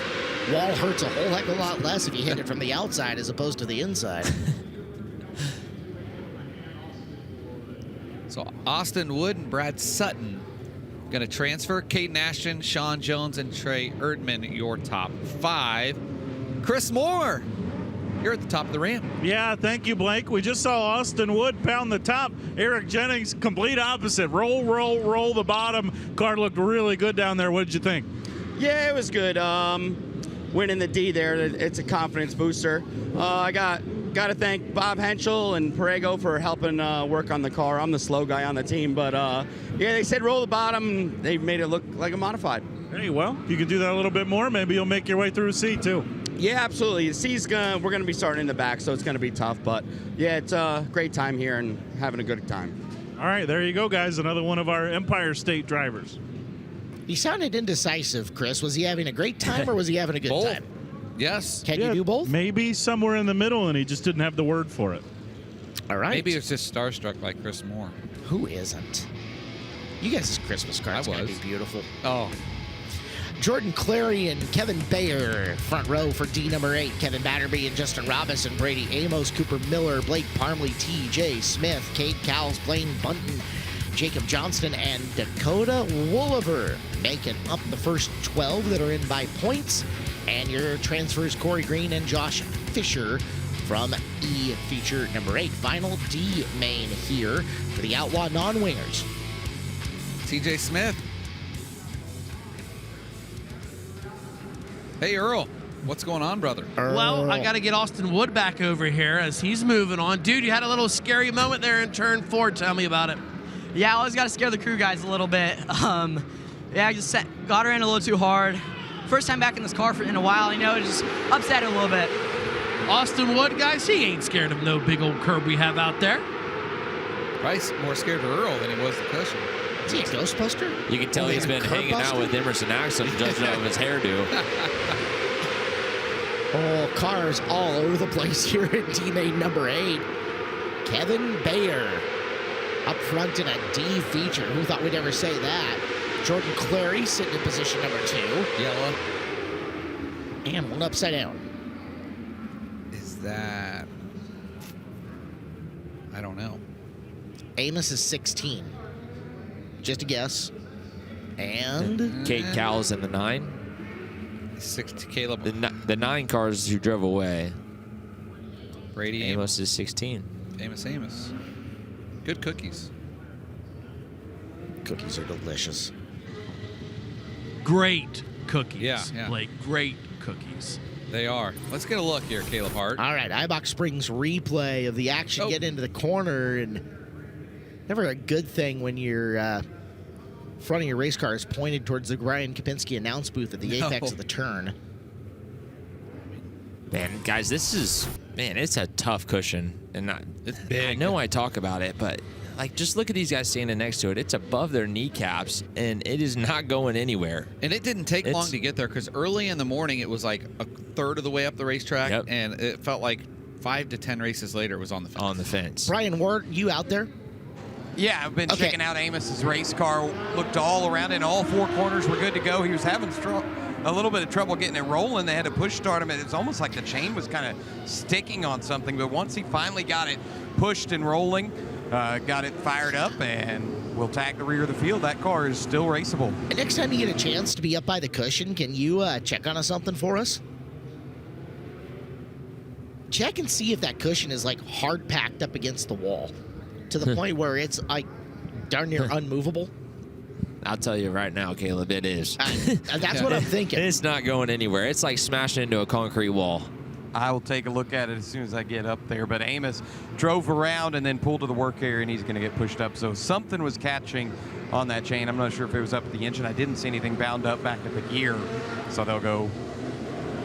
Wall hurts a whole heck of a lot less if you hit it from the outside as opposed to the inside. So Austin Wood and Brad Sutton going to transfer. Caden Ashton, Sean Jones, and Trey Erdman, your top 5. Chris Moore, you're at the top of the ramp. Yeah, thank you, Blake. We just saw Austin Wood pound the top. Eric Jennings, complete opposite. Roll the bottom. Car looked really good down there. What did you think? Yeah, it was good. Winning the D there, it's a confidence booster. I got got to thank Bob Henschel and Perego for helping work on the car. I'm the slow guy on the team, but yeah, they said roll the bottom. They made it look like a modified. Hey, well, if you can do that a little bit more, maybe you'll make your way through C too. Yeah, absolutely. We're gonna be starting in the back, so it's gonna be tough. But yeah, it's a great time here and having a good time. All right, there you go, guys. Another one of our Empire State drivers. He sounded indecisive, Chris. Was he having a great time or was he having a good Both. time? Yes. Can you do both? Maybe somewhere in the middle, and he just didn't have the word for it. All right. Maybe it's just starstruck like Chris Moore. Who isn't? You guys' Christmas card's going to be beautiful. Oh. Jordan Clary and Kevin Bayer, front row for D number 8. Kevin Batterby and Justin Robinson, Brady Amos, Cooper Miller, Blake Parmley, T.J. Smith, Cade Cowles, Blaine Bunton, Jacob Johnston, and Dakota Wooliver making up the first 12 that are in by points. And your transfers, Corey Green and Josh Fisher from E feature number 8. Final D main here for the Outlaw non-wingers. T.J. Smith. Hey, Earl. What's going on, brother? Well, I got to get Austin Wood back over here as he's moving on. Dude, you had a little scary moment there in turn 4. Tell me about it. Yeah, I always got to scare the crew guys a little bit. Yeah, I just got her in a little too hard. First time back in this car in a while, just upset it a little bit. Austin Wood, guys, he ain't scared of no big old curb we have out there. Probably more scared of Earl than he was the cushion. Is he a ghost poster? You can tell he's been hanging out with Emerson Axel, judging off his hairdo. Oh, cars all over the place here in teammate number 8. Kevin Bayer up front in a D feature. Who thought we'd ever say that? Jordan Clary sitting in position number 2. Yellow. And one upside down. Is that... I don't know. Amos is 16. Just a guess. And... Cade Cowles in the 9. 60, Caleb. The 9 cars who drove away. Brady Amos is 16. Amos. Good cookies. Cookies are delicious. Great cookies, Yeah. Blake. Great cookies. They are. Let's get a look here, Caleb Hart. All right, Ibach Springs replay of the action. Get into the corner, and never a good thing when your front of your race car is pointed towards the Ryan Kapinski announce booth at the apex of the turn. Man, guys, it's a tough cushion. And it's big. I know I talk about it, but just look at these guys standing next to it. It's above their kneecaps, and it is not going anywhere. And it didn't take long to get there because early in the morning it was like a third of the way up the racetrack, and it felt like 5 to 10 races later it was on the fence. Brian Ward, you out there? Yeah, I've been checking out Amos's race car. Looked all around it. All 4 corners were good to go. He was having a little bit of trouble getting it rolling. They had to push start him. It was almost like the chain was kind of sticking on something. But once he finally got it pushed and rolling, got it fired up, and we'll tag the rear of the field. That car is still raceable. And next time you get a chance to be up by the cushion, can you check on something for us? Check and see if that cushion is hard packed up against the wall to the point where it's darn near unmovable. I'll tell you right now, Caleb, it is. That's what I'm thinking. It's not going anywhere. It's like smashing into a concrete wall. I will take a look at it as soon as I get up there. But Amos drove around and then pulled to the work area, and he's going to get pushed up. So something was catching on that chain. I'm not sure if it was up at the engine. I didn't see anything bound up back at the gear. So they'll go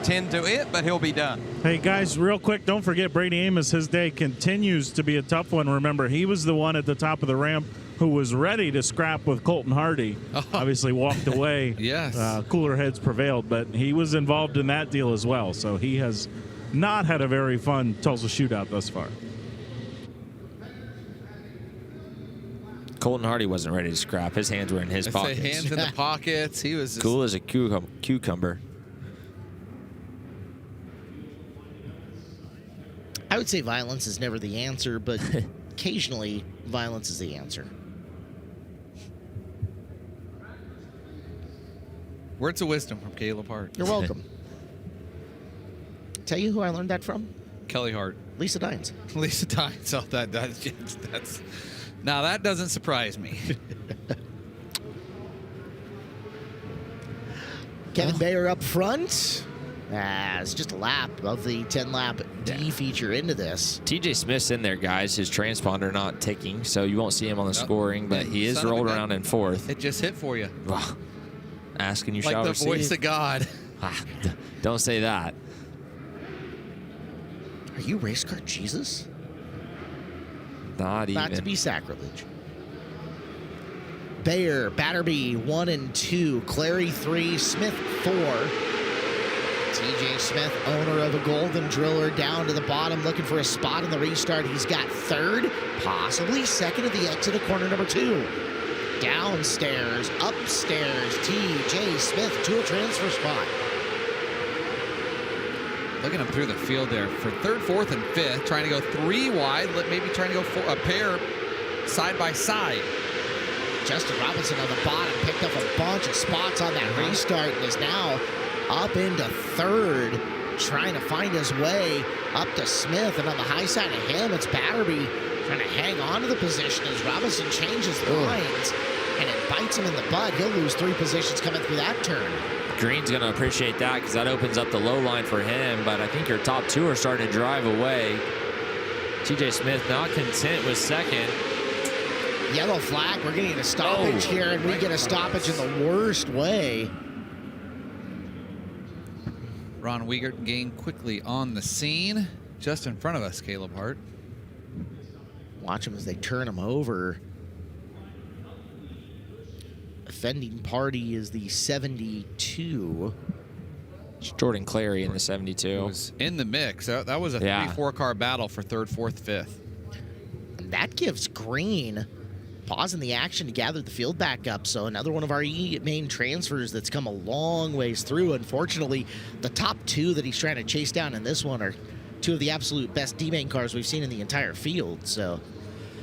tend to it, but he'll be done. Hey, guys, real quick, don't forget Brady Amos. His day continues to be a tough one. Remember, he was the one at the top of the ramp who was ready to scrap with Colton Hardy. Obviously walked away. Yes. Cooler heads prevailed, but he was involved in that deal as well. So he has not had a very fun Tulsa Shootout thus far. Colton Hardy wasn't ready to scrap. His hands were in his pockets. Hands in the pockets. He was cool as a cucumber. I would say violence is never the answer, but occasionally violence is the answer. Words of wisdom from Caleb Hart. You're welcome. Tell you who I learned that from? Kelly Hart. Lisa Dines. Lisa Dines. Oh, that's now that doesn't surprise me. Kevin Bayer up front. It's just a lap of the 10-lap D feature into this. TJ Smith's in there, guys. His transponder not ticking, so you won't see him on the scoring, but he is rolled around in 4th. It just hit for you. Asking you like shall the receive. voice of God. Don't say that. Are you race car Jesus? Not even. Not to be sacrilege. Bayer, Batterby 1 and 2, Clary 3, Smith 4. TJ Smith, owner of a Golden Driller, down to the bottom, looking for a spot in the restart. He's got 3rd, possibly 2nd at the exit of corner number 2. Downstairs, upstairs, TJ Smith to a transfer spot. Look at him through the field there for 3rd, 4th, and 5th, trying to go 3 wide, maybe trying to go a pair side by side. Justin Robinson on the bottom picked up a bunch of spots on that restart and is now up into 3rd, trying to find his way up to Smith. And on the high side of him, it's Batterby trying to hang on to the position as Robinson changes lines, and it bites him in the butt. He'll lose 3 positions coming through that turn. Green's going to appreciate that because that opens up the low line for him, but I think your top 2 are starting to drive away. TJ Smith not content with 2nd. Yellow flag. We're getting a stoppage here, and we get a stoppage in the worst way. Ron Wiegert gained quickly on the scene, just in front of us, Caleb Hart. Watch them as they turn him over. Offending party is the 72. It's Jordan Clary in the 72. It was in the mix. That was a 3-4 car battle for 3rd, 4th, 5th. And that gives Green pause in the action to gather the field back up. So another one of our main transfers that's come a long ways through. Unfortunately, the top 2 that he's trying to chase down in this one are 2 of the absolute best D-main cars we've seen in the entire field. So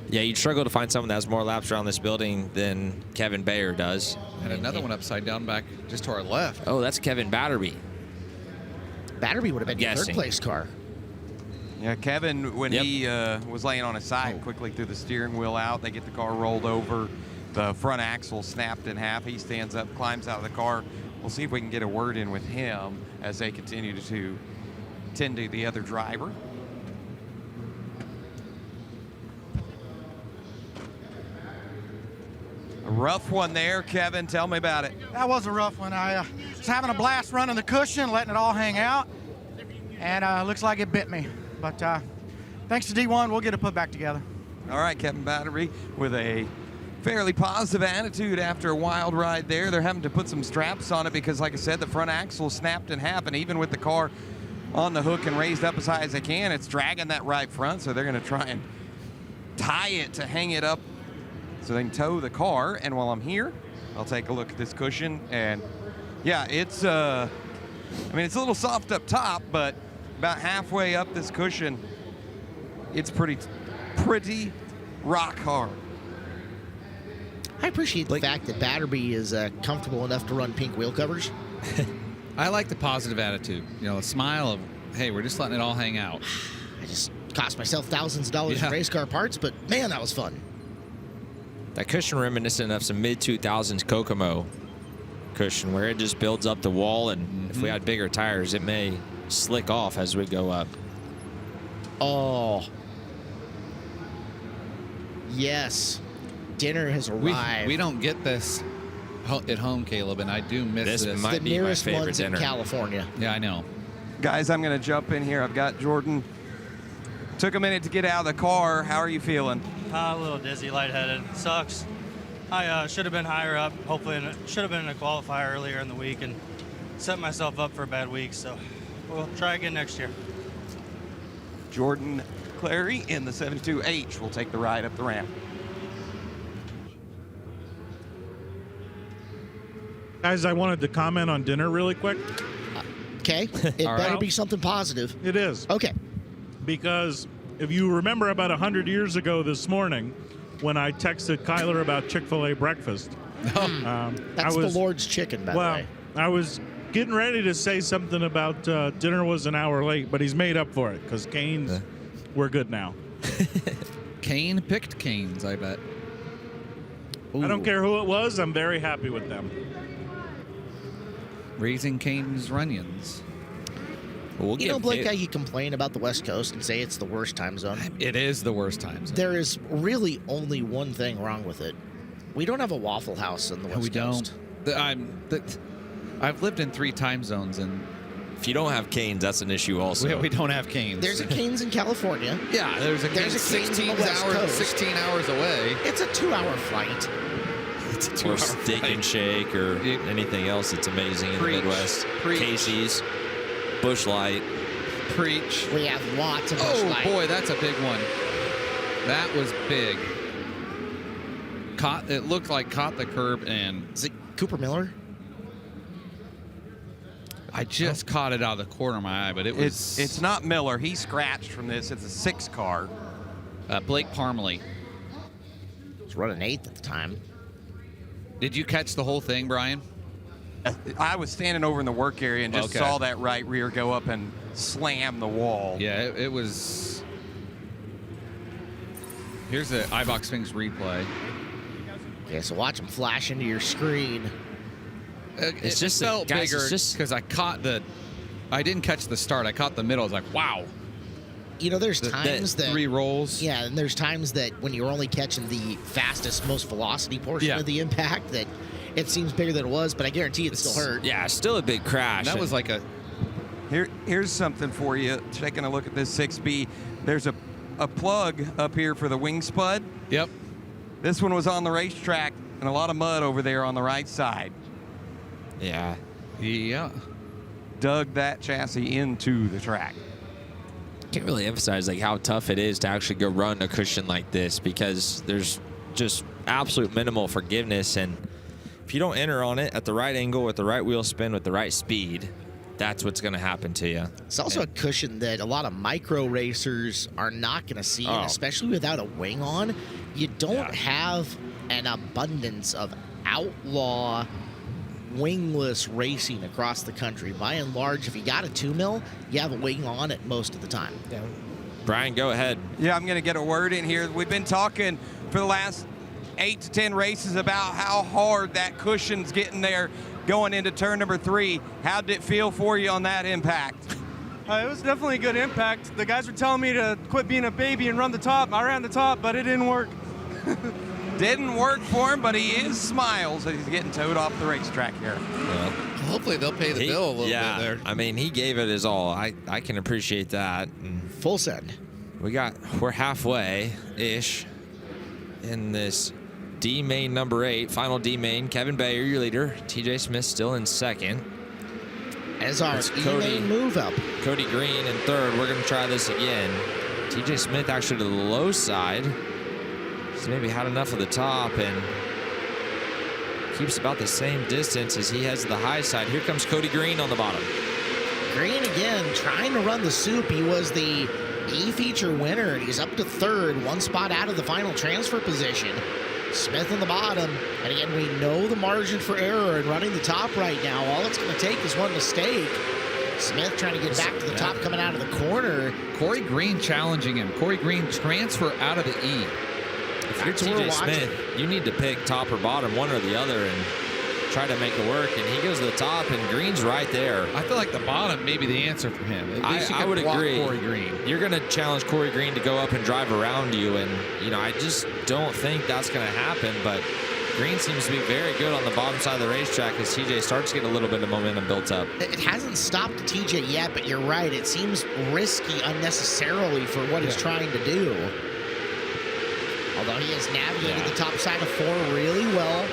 yeah, you'd struggle to find someone that has more laps around this building than Kevin Bayer does. And another one upside down back just to our left. Oh, that's Kevin Batterby. Batterby would have been your 3rd place car. Yeah, Kevin, when he was laying on his side, quickly threw the steering wheel out. They get the car rolled over. The front axle snapped in half. He stands up, climbs out of the car. We'll see if we can get a word in with him as they continue to tend to the other driver. A rough one there, Kevin. Tell me about it. That was a rough one. I was having a blast running the cushion, letting it all hang out, and looks like it bit me. But thanks to D1, we'll get it put back together. All right, Kevin Batterby with a fairly positive attitude after a wild ride there. They're having to put some straps on it because, like I said, the front axle snapped in half, and even with the car on the hook and raised up as high as they can, it's dragging that right front, so they're going to try and tie it to hang it up so they can tow the car. And while I'm here, I'll take a look at this cushion, and yeah, it's I mean, it's a little soft up top, but about halfway up this cushion, it's pretty rock hard. I appreciate the fact that Batterby is comfortable enough to run pink wheel covers. I like the positive attitude. You know, a smile of, hey, we're just letting it all hang out. I just cost myself thousands of dollars in race car parts, but man, that was fun. That cushion reminiscent of some mid-2000s Kokomo cushion where it just builds up the wall, and if we had bigger tires, it may slick off as we go up. Oh. Yes. Dinner has arrived. We don't get this at home, Caleb, and I do miss this. Might the be nearest my favorite ones dinner. in California. Yeah, I know. Guys, I'm going to jump in here. I've got Jordan. Took a minute to get out of the car. How are you feeling? A little dizzy, lightheaded. Sucks. I should have been higher up. Hopefully, should have been in a qualifier earlier in the week and set myself up for a bad week. So we'll try again next year. Jordan Clary in the 72H will take the ride up the ramp. Guys, I wanted to comment on dinner really quick. Okay. It better be something positive. It is. Okay. Because if you remember about 100 years ago this morning when I texted Kyler about Chick-fil-A breakfast. That's the Lord's chicken, by the way. I was getting ready to say something about dinner was an hour late, but he's made up for it because Canes, we're good now. Kane picked Canes, I bet. Ooh. I don't care who it was. I'm very happy with them. Raising Cane's Runyons. We'll You know, Blake, how you complain about the West Coast and say it's the worst time zone? It is the worst time zone. There is really only one thing wrong with it. We don't have a Waffle House in the West Coast. I've lived in 3 time zones, and if you don't have Canes, that's an issue also. we don't have Canes. There's a Canes in California. Yeah, there's a Canes 16 hours away. It's a 2-hour flight. It's a 2-hour or Steak and Shake or anything else that's amazing in the Midwest. Casey's, Busch Light. Preach. We have lots of Busch Light. Oh, boy, that's a big one. That was big. It looked like caught the curb, and... Is it Cooper Miller? I just caught it out of the corner of my eye, but it was... It's not Miller. He scratched from this. It's a 6 car. Blake Parmalee. He was running 8th at the time. Did you catch the whole thing, Brian? I was standing over in the work area and just saw that right rear go up and slam the wall. Yeah, it was... Here's the iBox Sphinx replay. Okay, so watch him flash into your screen. It just felt bigger because I didn't catch the start. I caught the middle. I was like, wow. You know, there's times that 3 rolls. Yeah, and there's times that when you're only catching the fastest, most velocity portion of the impact, that it seems bigger than it was. But I guarantee it still hurt. Yeah, still a big crash. That was like a. Here's something for you. Taking a look at this 6B. There's a plug up here for the wing spud. Yep. This one was on the racetrack and a lot of mud over there on the right side. Yeah. Yeah. Dug that chassis into the track. Can't really emphasize like how tough it is to actually go run a cushion like this, because there's just absolute minimal forgiveness, and if you don't enter on it at the right angle with the right wheel spin with the right speed, that's what's going to happen to you. It's also a cushion that a lot of micro racers are not going to see, and especially without a wing on. You don't have an abundance of outlaw wingless racing across the country. By and large, if you got a 2-mil, you have a wing on it most of the time. Yeah. Brian, go ahead. Yeah, I'm going to get a word in here. We've been talking for the last 8 to 10 races about how hard that cushion's getting there going into turn number 3. How did it feel for you on that impact? It was definitely a good impact. The guys were telling me to quit being a baby and run the top. I ran the top, but it didn't work. Didn't work for him, but he is smiles as he's getting towed off the racetrack here. Well, hopefully they'll pay the bill a little bit there. I mean, he gave it his all. I can appreciate that. And full send. We're halfway-ish in this D main number 8, final D main. Kevin Bayer, your leader. TJ Smith still in second. As our E-main move up. Cody Green in third. We're going to try this again. TJ Smith actually to the low side. He's maybe had enough of the top and keeps about the same distance as he has to the high side. Here comes Cody Green on the bottom. Green again trying to run the soup. He was the E-feature winner, and he's up to third, 1 spot out of the final transfer position. Smith on the bottom, and again, we know the margin for error in running the top right now. All it's going to take is one mistake. Smith trying to get back to the top coming out of the corner. Corey Green challenging him. Corey Green transfer out of the E. If you're TJ Smith, you need to pick top or bottom, one or the other, and try to make it work. And he goes to the top, and Green's right there. I feel like the bottom may be the answer for him. I would agree. Corey Green. You're going to challenge Corey Green to go up and drive around you, and I just don't think that's going to happen. But Green seems to be very good on the bottom side of the racetrack as TJ starts to get a little bit of momentum built up. It hasn't stopped TJ yet, but you're right. It seems risky unnecessarily for what he's trying to do. Although he has navigated the top side of 4 really well.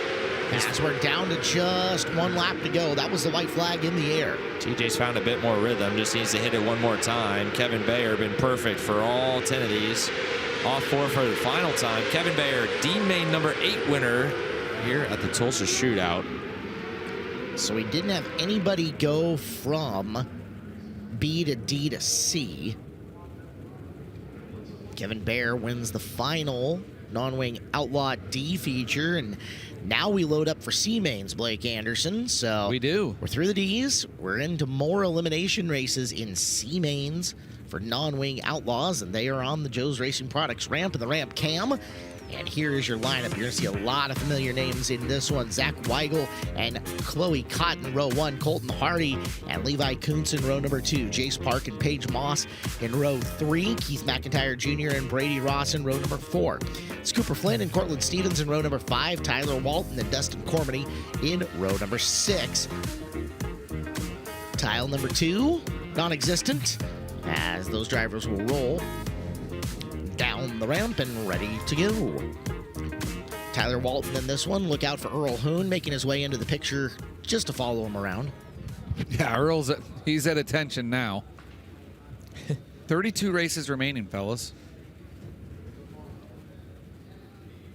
As we're down to just 1 lap to go. That was the white flag in the air. TJ's found a bit more rhythm. Just needs to hit it one more time. Kevin Bayer been perfect for all 10 of these. Off 4 for the final time. Kevin Bayer, D-main number 8 winner here at the Tulsa Shootout. So we didn't have anybody go from B to D to C. Kevin Bayer wins the final non-wing Outlaw D feature, and now we load up for C mains, Blake Anderson. So we do. We're through the Ds. We're into more elimination races in C mains for non-wing Outlaws, and they are on the Joe's Racing Products ramp and the ramp cam. And here is your lineup. You're going to see a lot of familiar names in this one. Zach Weigel and Chloe Cotton, row 1. Colton Hardy and Levi Kuntz in row number 2. Jace Park and Paige Moss in row 3. Keith McIntyre Jr. and Brady Ross in row number 4. It's Cooper Flynn and Cortland Stevens in row number 5. Tyler Walton and Dustin Cormany in row number 6. Tile number 2, non-existent, as those drivers will roll down the ramp and ready to go. Tyler Walton in this one. Look out for Earl Hoon making his way into the picture just to follow him around. Yeah, he's at attention now. 32 races remaining, fellas.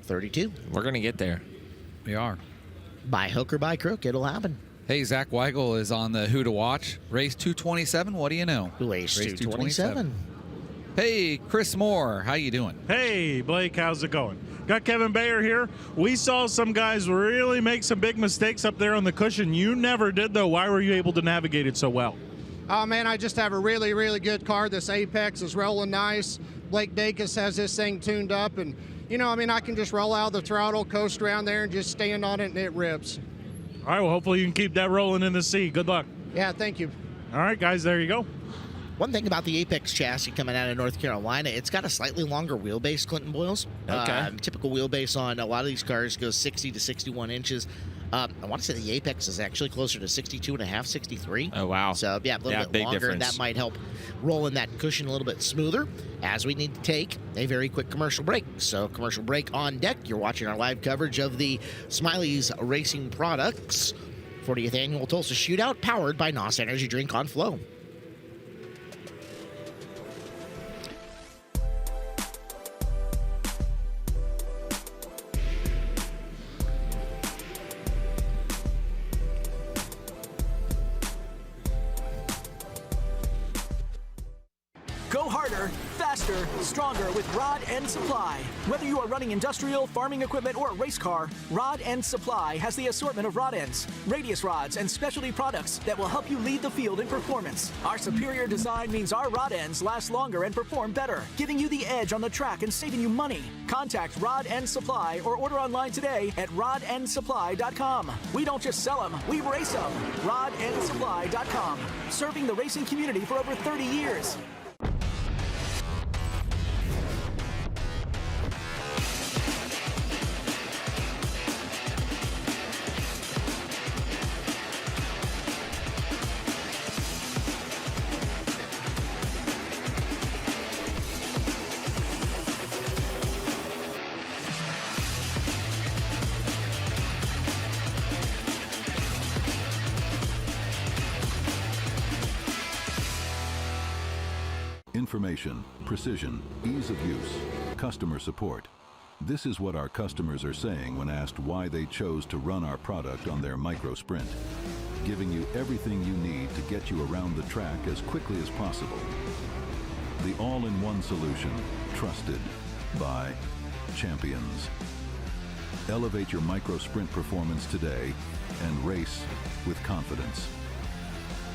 32. We're going to get there. We are. By hook or by crook, it'll happen. Hey, Zach Weigel is on the Who to Watch. Race 227, what do you know? Race 227. Hey, Chris Moore, how you doing? Hey, Blake, how's it going? Got Kevin Bayer here. We saw some guys really make some big mistakes up there on the cushion. You never did, though. Why were you able to navigate it so well? Oh, man, I just have a really, really good car. This Apex is rolling nice. Blake Dacus has this thing tuned up. And, I can just roll out of the throttle, coast around there, and just stand on it, and it rips. All right, well, hopefully you can keep that rolling in the sea. Good luck. Yeah, thank you. All right, guys, there you go. One thing about the Apex chassis coming out of North Carolina, it's got a slightly longer wheelbase, Clinton Boyles. Okay. Typical wheelbase on a lot of these cars goes 60 to 61 inches. I want to say the Apex is actually closer to 62 and a half, 63. Oh, wow. So, yeah, a little bit big longer. difference. That might help rolling that cushion a little bit smoother as we need to take a very quick commercial break. So, commercial break on deck. You're watching our live coverage of the Smiley's Racing Products 40th Annual Tulsa Shootout, powered by NOS Energy Drink on Flow. Go harder, faster, stronger with Rod End Supply. Whether you are running industrial, farming equipment, or a race car, Rod End Supply has the assortment of rod ends, radius rods, and specialty products that will help you lead the field in performance. Our superior design means our rod ends last longer and perform better, giving you the edge on the track and saving you money. Contact Rod End Supply or order online today at rodendsupply.com. We don't just sell them, we race them. rodendsupply.com. Serving the racing community for over 30 years. Information, precision, ease of use, customer support. This is what our customers are saying when asked why they chose to run our product on their micro sprint. Giving you everything you need to get you around the track as quickly as possible. The all-in-one solution, trusted by champions. Elevate your micro sprint performance today and race with confidence.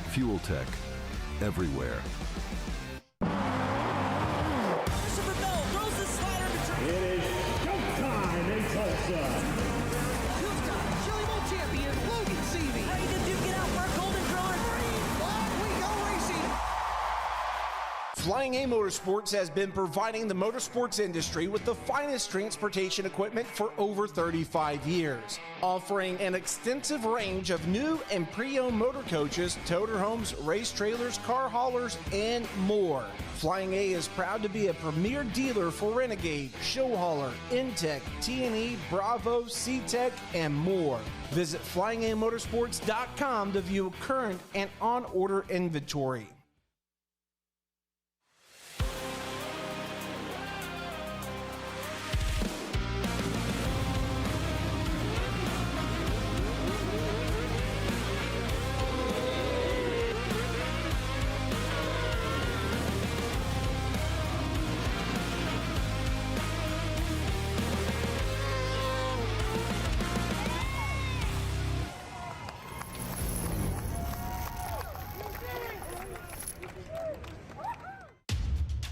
Fuel Tech, everywhere. It is showtime in Tulsa. Two-time Chili Bowl champion Logan Seavey. Ready to duke it out for a golden Grand Prix. We go racing. Flying A Motorsports has been providing the motorsports industry with the finest transportation equipment for over 35 years, offering an extensive range of new and pre-owned motor coaches, toter homes, race trailers, car haulers, and more. Flying A is proud to be a premier dealer for Renegade, Show Hauler, Intech, T&E, Bravo, C-Tech, and more. Visit FlyingAMotorsports.com to view current and on-order inventory.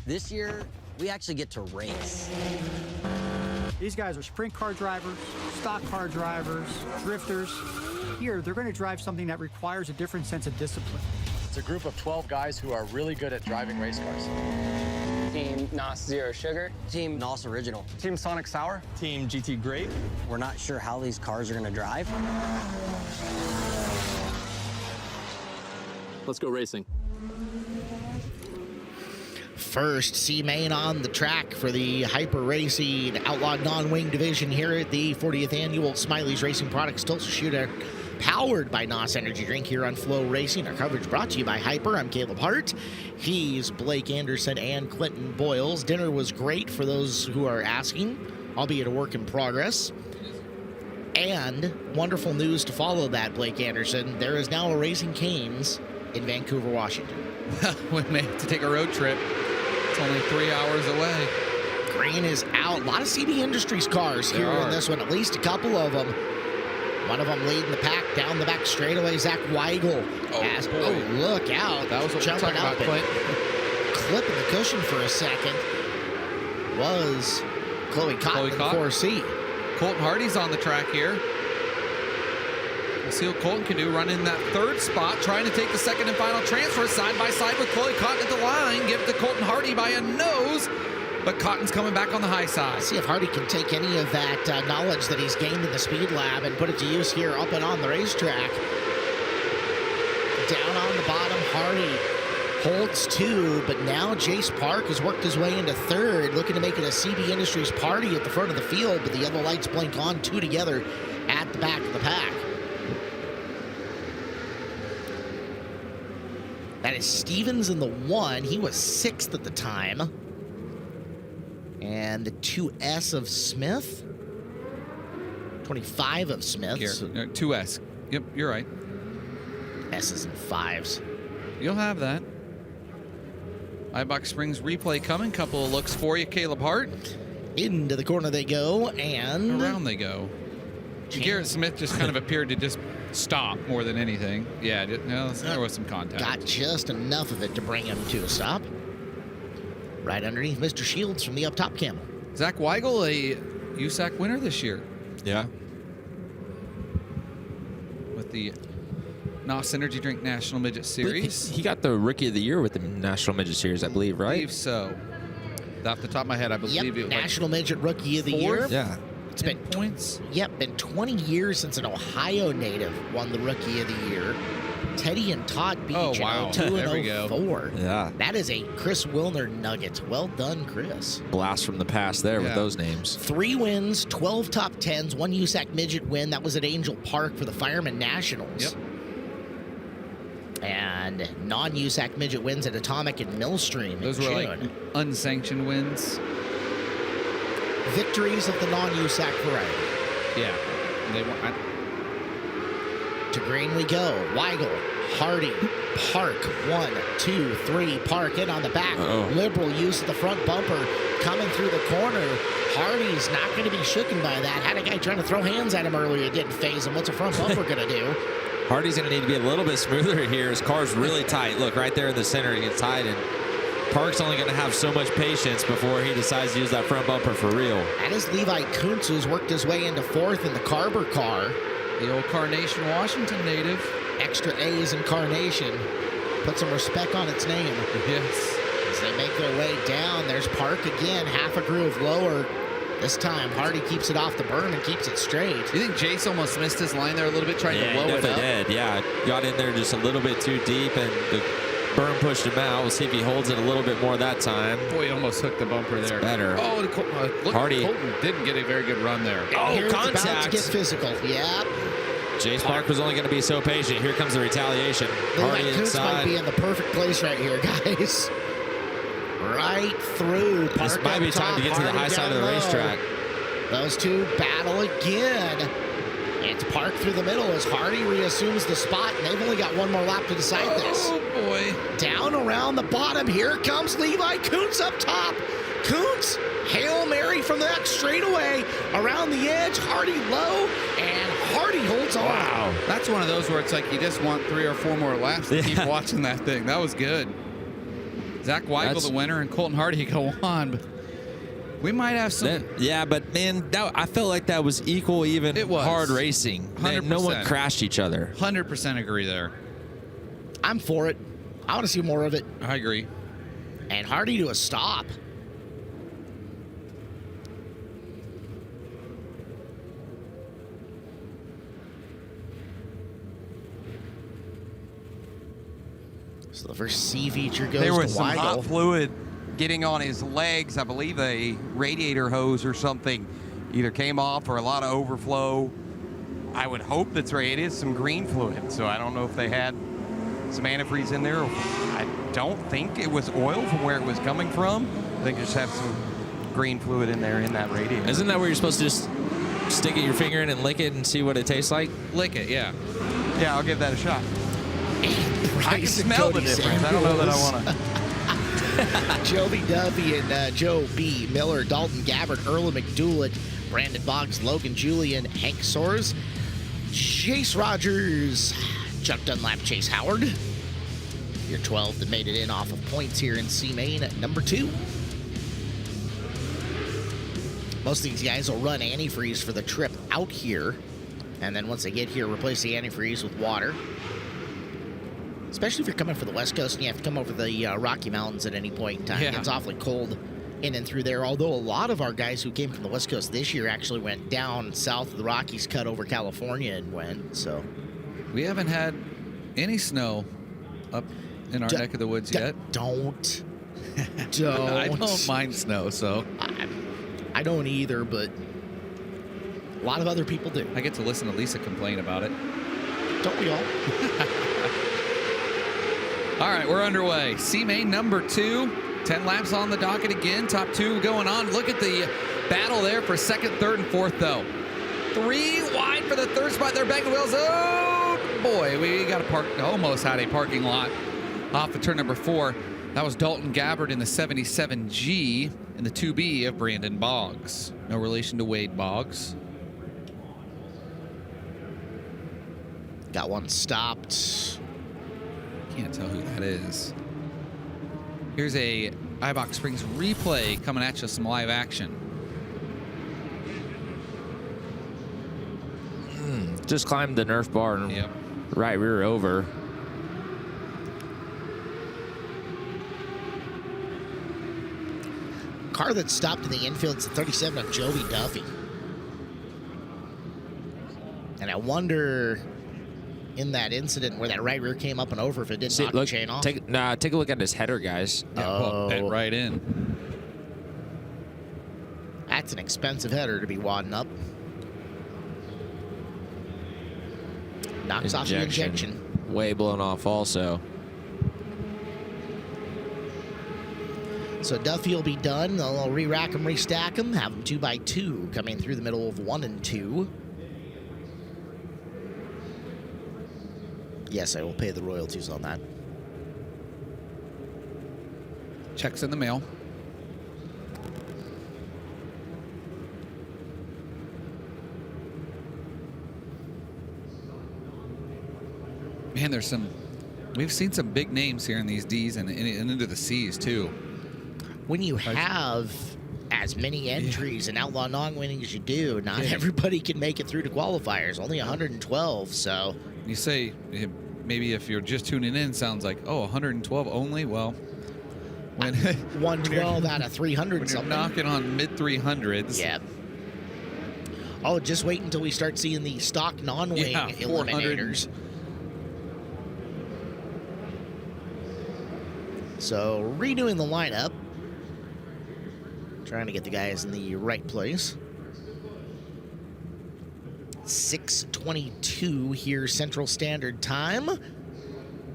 This year, we actually get to race. These guys are sprint car drivers, stock car drivers, drifters. Here, they're going to drive something that requires a different sense of discipline. It's a group of 12 guys who are really good at driving race cars. Team NOS Zero Sugar. Team NOS Original. Team Sonic Sour. Team GT Grape. We're not sure how these cars are going to drive. Let's go racing. First, C-Main on the track for the Hyper Racing Outlawed Non-Wing Division here at the 40th Annual Smiley's Racing Products Tulsa Shootout, powered by NOS Energy Drink here on FloRacing. Our coverage brought to you by Hyper. I'm Caleb Hart. He's Blake Anderson and Clinton Boyles. Dinner was great for those who are asking, albeit a work in progress. And wonderful news to follow that, Blake Anderson. There is now a Raising Cane's in Vancouver, Washington. We may have to take a road trip. It's only 3 hours away. Green is out. A lot of CB Industries cars here in this one, at least a couple of them. One of them leading the pack down the back straightaway, Zach Weigel. Look out. That was what we're talking about, Clint. Clipping the cushion for a second was Chloe Cotton in the 4C. Colton Hardy's on the track here. We'll see what Colton can do, running in that third spot, trying to take the second and final transfer side by side with Chloe Cotton at the line. Give it to Colton Hardy by a nose, but Cotton's coming back on the high side. See if Hardy can take any of that knowledge that he's gained in the Speed Lab and put it to use here up and on the racetrack. Down on the bottom, Hardy holds 2, but now Jace Park has worked his way into 3rd, looking to make it a CB Industries party at the front of the field, but the yellow lights blink on, 2 together at the back of the pack. That is Stevens in the 1. He was 6th at the time. And the 2S of Smith. 25 of Smith. Here, 2S. Yep, you're right. S's and 5s. You'll have that. Ibach Springs replay coming. Couple of looks for you, Caleb Hart. Into the corner they go, and around they go. Garrett Smith just kind of appeared to just stop more than anything. Yeah, there was some contact. Got just enough of it to bring him to a stop. Right underneath Mr. Shields from the up top cam. Zach Weigel, a USAC winner this year. Yeah. With the NOS Energy Drink National Midget Series. He got the Rookie of the Year with the National Midget Series, I believe, right? I believe so. Off the top of my head, I believe it was National Midget Rookie of the Year. Yeah. It's been points. Yep, been 20 years since an Ohio native won the Rookie of the Year. Teddy and Todd Beach in 02 and 04. Yeah. That is a Chris Wilner nugget. Well done, Chris. Blast from the past there with those names. 3 wins, 12 top 10s, 1 USAC midget win. That was at Angel Park for the Fireman Nationals. Yep. And non-USAC midget wins at Atomic and Millstream Those in were June. like unsanctioned wins. Victories of the non-USAC variety. Yeah. To green we go. Weigel, Hardy, Park. 1, 2, 3. Park in on the back. Liberal use of the front bumper coming through the corner. Hardy's not going to be shooken by that. Had a guy trying to throw hands at him earlier. It didn't phase him. What's a front bumper going to do? Hardy's going to need to be a little bit smoother here. His car's really tight. Look, right there in the center, it gets tight, and Park's only going to have so much patience before he decides to use that front bumper for real. That is Levi Kuntz, who's worked his way into 4th in the Carver car. The old Carnation, Washington native. Extra A's in Carnation. Put some respect on its name. Yes. As they make their way down, there's Park again, half a groove lower. This time, Hardy keeps it off the berm and keeps it straight. You think Jace almost missed his line there a little bit, trying to blow it up? Did. Yeah, got in there just a little bit too deep, and the berm pushed him out. We'll see if he holds it a little bit more that time. Boy, he almost hooked the bumper there. Better. Oh, look, Hardy. Colton didn't get a very good run there. And contact. About to get physical. Yeah. Jace Park was only going to be so patient. Here comes the retaliation. Hardy Kuntz inside. might be in the perfect place right here, guys. Right through. Park this might be time to get to the high side of the racetrack. Those two battle again. It's Park through the middle as Hardy reassumes the spot, and they've only got one more lap to decide this. Oh, boy. Down around the bottom. Here comes Levi Kuntz up top. Kuntz, Hail Mary from that straightaway. Around the edge, Hardy low, and Hardy holds on. Wow. That's one of those where it's like you just want 3 or 4 more laps to keep watching that thing. That was good. Zach Weigel, the winner, and Colton Hardy go on. But We might have some. Yeah, but man, I felt like that was equal, even hard racing. 100%. No one crashed each other. 100% agree there. I'm for it. I want to see more of it. I agree. And Hardy to a stop. So the first C feature goes There was to some Weigel. hot fluid getting on his legs. I believe a radiator hose or something either came off or a lot of overflow. I would hope that's right. It is some green fluid, so I don't know if they had some antifreeze in there. I don't think it was oil from where it was coming from. I think they just have some green fluid in there in that radiator. Isn't that where you're supposed to just stick it your finger in and lick it and see what it tastes like? Lick it, yeah. Yeah, I'll give that a shot. I can Bryce and smell the Cody difference. I don't know that I Samuels. want to. Joey Duffy and Joe B. Miller, Dalton Gabbard, Earl McDoulet, Brandon Boggs, Logan Julian, Hank Soares, Chase Rogers, Chuck Dunlap, Chase Howard. Your 12 that made it in off of points here in C-Main at number 2. Most of these guys will run antifreeze for the trip out here. And then once they get here, replace the antifreeze with water. Especially if you're coming from the West Coast and you have to come over the Rocky Mountains at any point in time. Yeah. It's awfully cold in and through there. Although a lot of our guys who came from the West Coast this year actually went down south of the Rockies, cut over California and went. So we haven't had any snow up in our neck of the woods yet. Don't. I don't mind snow, so. I don't either, but a lot of other people do. I get to listen to Lisa complain about it. Don't we all? All right, we're underway. C-Main number 2. 10 laps on the docket again. Top 2 going on. Look at the battle there for second, third, and fourth, though. 3 wide for the third spot. They're banging wheels. Oh, boy. We got almost had a parking lot off of turn number 4. That was Dalton Gabbard in the 77G and the 2B of Brandon Boggs. No relation to Wade Boggs. Got one stopped. Can't tell who that is. Here's a iBox Springs replay coming at you, some live action. Just climbed the Nerf bar and right rear over. Car that stopped in the infield is the 37 of Joey Duffy. And I wonder in that incident where that right rear came up and over if it didn't knock the chain off. Take a look at his header, guys. Bent right in. That's an expensive header to be wadding up. Knocks off the injection. Way blown off also. So Duffy will be done. They'll re-rack them, restack them, have them 2x2 coming through the middle of 1 and 2. Yes, I will pay the royalties on that. Checks in the mail. Man, we've seen some big names here in these Ds and into the Cs too. When you have as many entries and Outlaw non-winning as you do, not everybody can make it through to qualifiers. Only 112, so. You say, maybe if you're just tuning in, sounds like, 112 only? Well, when 112 out of 300 when something. you're knocking on mid-300s. Yeah. Oh, just wait until we start seeing the stock non-wing eliminators. So, redoing the lineup. Trying to get the guys in the right place. 6:22 here Central Standard Time.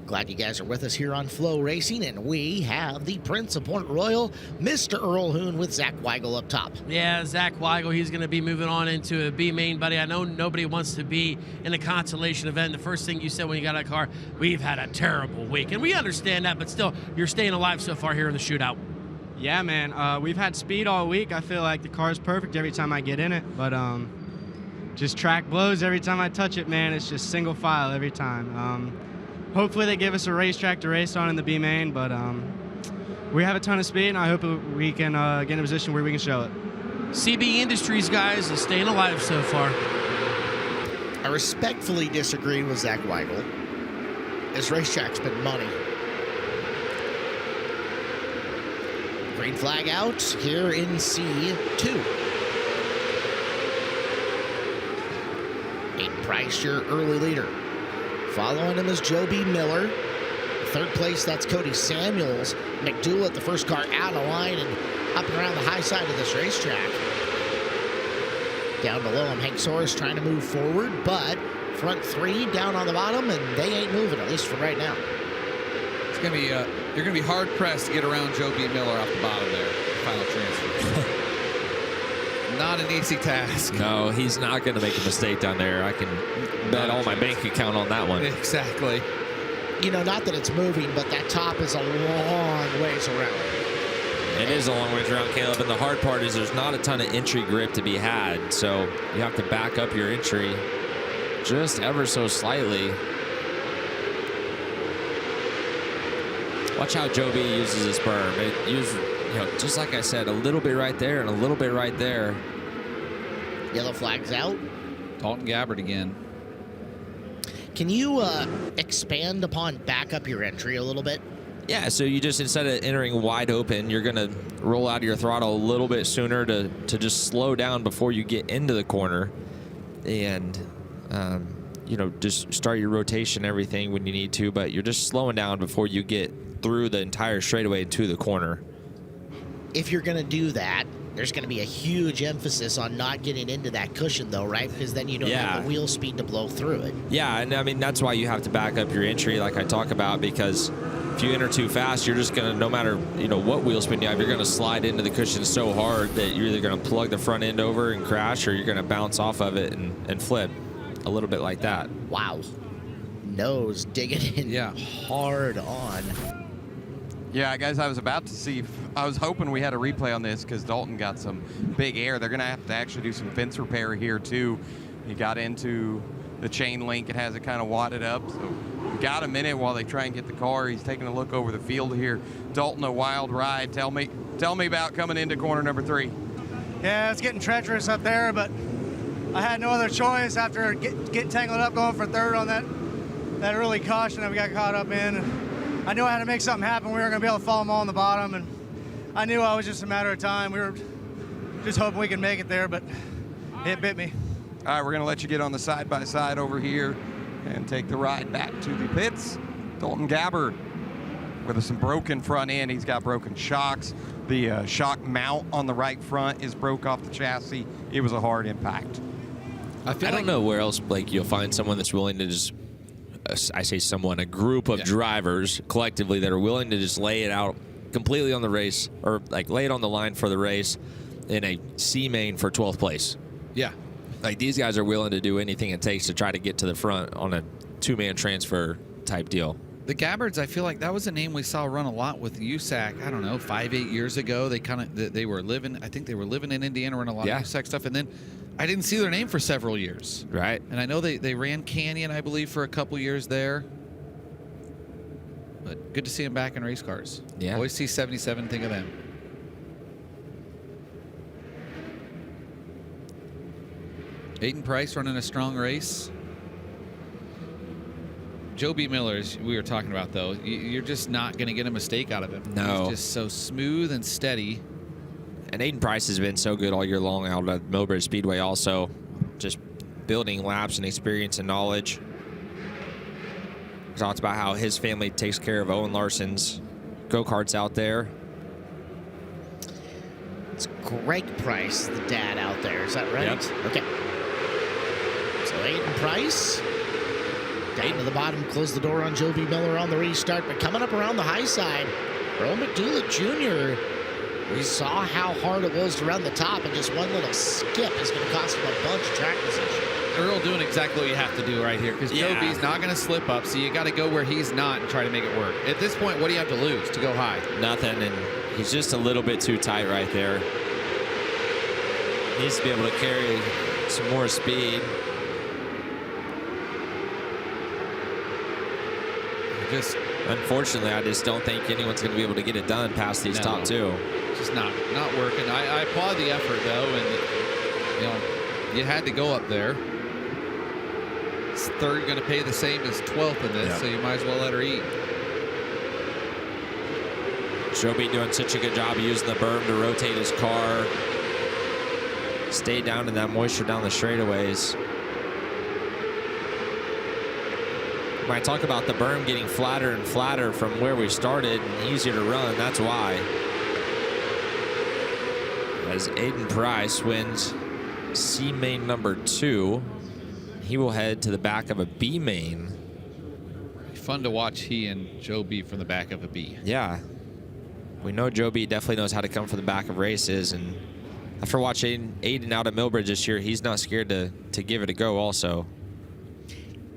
Glad you guys are with us here on FloRacing, and we have the Prince of Port Royal, Mr. Earl Hoon, with Zach Weigel up top. Yeah, Zach Weigel, he's going to be moving on into a B main, buddy. I know nobody wants to be in a consolation event. The first thing you said when you got out of the car, we've had a terrible week, and we understand that, but still, you're staying alive so far here in the shootout. Yeah, man. We've had speed all week. I feel like the car's perfect every time I get in it, but just track blows every time I touch it, man. It's just single file every time. Hopefully they give us a racetrack to race on in the B main, but we have a ton of speed, and I hope we can get in a position where we can show it. CB Industries guys is staying alive so far. I respectfully disagree with Zach Weigel. This racetrack's been money. Green flag out here in C2. Aiden Price, your early leader. Following him is Joe B. Miller. Third place, that's Cody Samuels. McDougal, the first car out of line and up and around the high side of this racetrack. Down below him, Hank Soros trying to move forward, but front three down on the bottom, and they ain't moving, at least for right now. It's gonna be you're gonna be hard pressed to get around Joe B. Miller off the bottom there. Final transfer. Not an easy task. No, he's not going to make a mistake down there. I can bet all my bank account on that one. Exactly. You know, not that it's moving, but that top is a long ways around. It is a long ways around, Caleb, and the hard part is there's not a ton of entry grip to be had, so you have to back up your entry just ever so slightly. Watch how Joe B uses his berm. It uses, you know, just like I said, a little bit right there and a little bit right there. Yellow flag's out. Dalton Gabbard again. Can you expand upon back up your entry a little bit? Yeah, so you just, instead of entering wide open, you're going to roll out of your throttle a little bit sooner to just slow down before you get into the corner. And, you know, just start your rotation, everything when you need to, but you're just slowing down before you get through the entire straightaway to the corner. If you're going to do that, there's going to be a huge emphasis on not getting into that cushion, though, right? Because then you don't have the wheel speed to blow through it. Yeah, and I mean, that's why you have to back up your entry, like I talk about, because if you enter too fast, you're just going to, no matter, you know, what wheel spin you have, you're going to slide into the cushion so hard that you're either going to plug the front end over and crash, or you're going to bounce off of it and flip a little bit like that. Wow. Nose digging in hard on. Yeah, guys, I was about to see if I was hoping we had a replay on this because Dalton got some big air. They're going to have to actually do some fence repair here, too. He got into the chain link. It has it kind of wadded up. So we got a minute while they try and get the car. He's taking a look over the field here. Dalton, a wild ride. Tell me about coming into corner number 3. Yeah, it's getting treacherous up there, but I had no other choice after getting tangled up going for third on that early caution that we got caught up in. I knew I had to make something happen. We weren't going to be able to follow them all on the bottom, and I knew it was just a matter of time. We were just hoping we could make it there, but it bit me. All right, we're going to let you get on the side-by-side over here and take the ride back to the pits. Dalton Gabbard with some broken front end. He's got broken shocks. The shock mount on the right front is broke off the chassis. It was a hard impact. I don't know where else, Blake, you'll find someone that's willing to just, I say someone, a group of drivers collectively that are willing to just lay it out completely on the race, or like lay it on the line for the race in a C main for 12th place. Yeah. Like, these guys are willing to do anything it takes to try to get to the front on a 2-man transfer type deal. The Gabbards, I feel like that was a name we saw run a lot with USAC, I don't know, 5-8 years ago. They were living, I think they were living in Indiana, running a lot of USAC stuff, and then I didn't see their name for several years. Right. And I know they ran Canyon, I believe, for a couple years there. But good to see them back in race cars. Yeah. Always see 77, think of them. Aiden Price running a strong race. Joe B. Miller, as we were talking about, though, you're just not going to get a mistake out of him. No. He's just so smooth and steady. And Aiden Price has been so good all year long out at Millbridge Speedway also. Just building laps and experience and knowledge. He talked about how his family takes care of Owen Larson's go-karts out there. It's Greg Price, the dad out there. Is that right? Yep. Okay. So Aiden Price down to the bottom, close the door on Joe B. Miller on the restart, but coming up around the high side, Earl McDougal Jr. We saw how hard it was to run the top, and just one little skip is going to cost him a bunch of track position. Earl doing exactly what you have to do right here, because Joe B's not going to slip up, so you got to go where he's not and try to make it work. At this point, what do you have to lose to go high? Nothing, and he's just a little bit too tight right there. Needs to be able to carry some more speed. Unfortunately, I just don't think anyone's going to be able to get it done past these top two. just not working. I applaud the effort though, and you had to go up there. It's third going to pay the same as 12th in this, so you might as well let her eat. Joby doing such a good job of using the berm to rotate his car, stay down in that moisture down the straightaways. When I talk about the berm getting flatter and flatter from where we started and easier to run, that's why. As Aiden Price wins C main number 2, he will head to the back of a B main. Fun to watch he and Joe B from the back of a B. Yeah. We know Joe B definitely knows how to come from the back of races, and after watching Aiden out at Millbridge this year, he's not scared to give it a go also.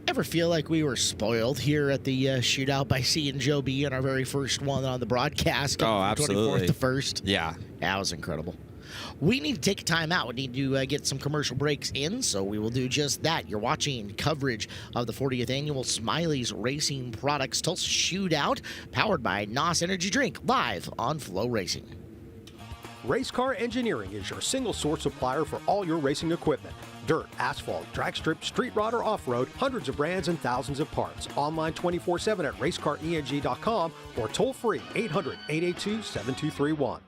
Ever feel like we were spoiled here at the shootout by seeing Joe B in our very first one on the broadcast? Oh, absolutely. 24th to 1st. Yeah. That was incredible. We need to take a time out. We need to get some commercial breaks in, so we will do just that. You're watching coverage of the 40th Annual Smiley's Racing Products Tulsa Shootout, powered by NOS Energy Drink, live on FloRacing. Race Car Engineering is your single source supplier for all your racing equipment. Dirt, asphalt, drag strip, street rod, or off-road, hundreds of brands and thousands of parts. Online 24/7 at racecareng.com or toll free 800-882-7231.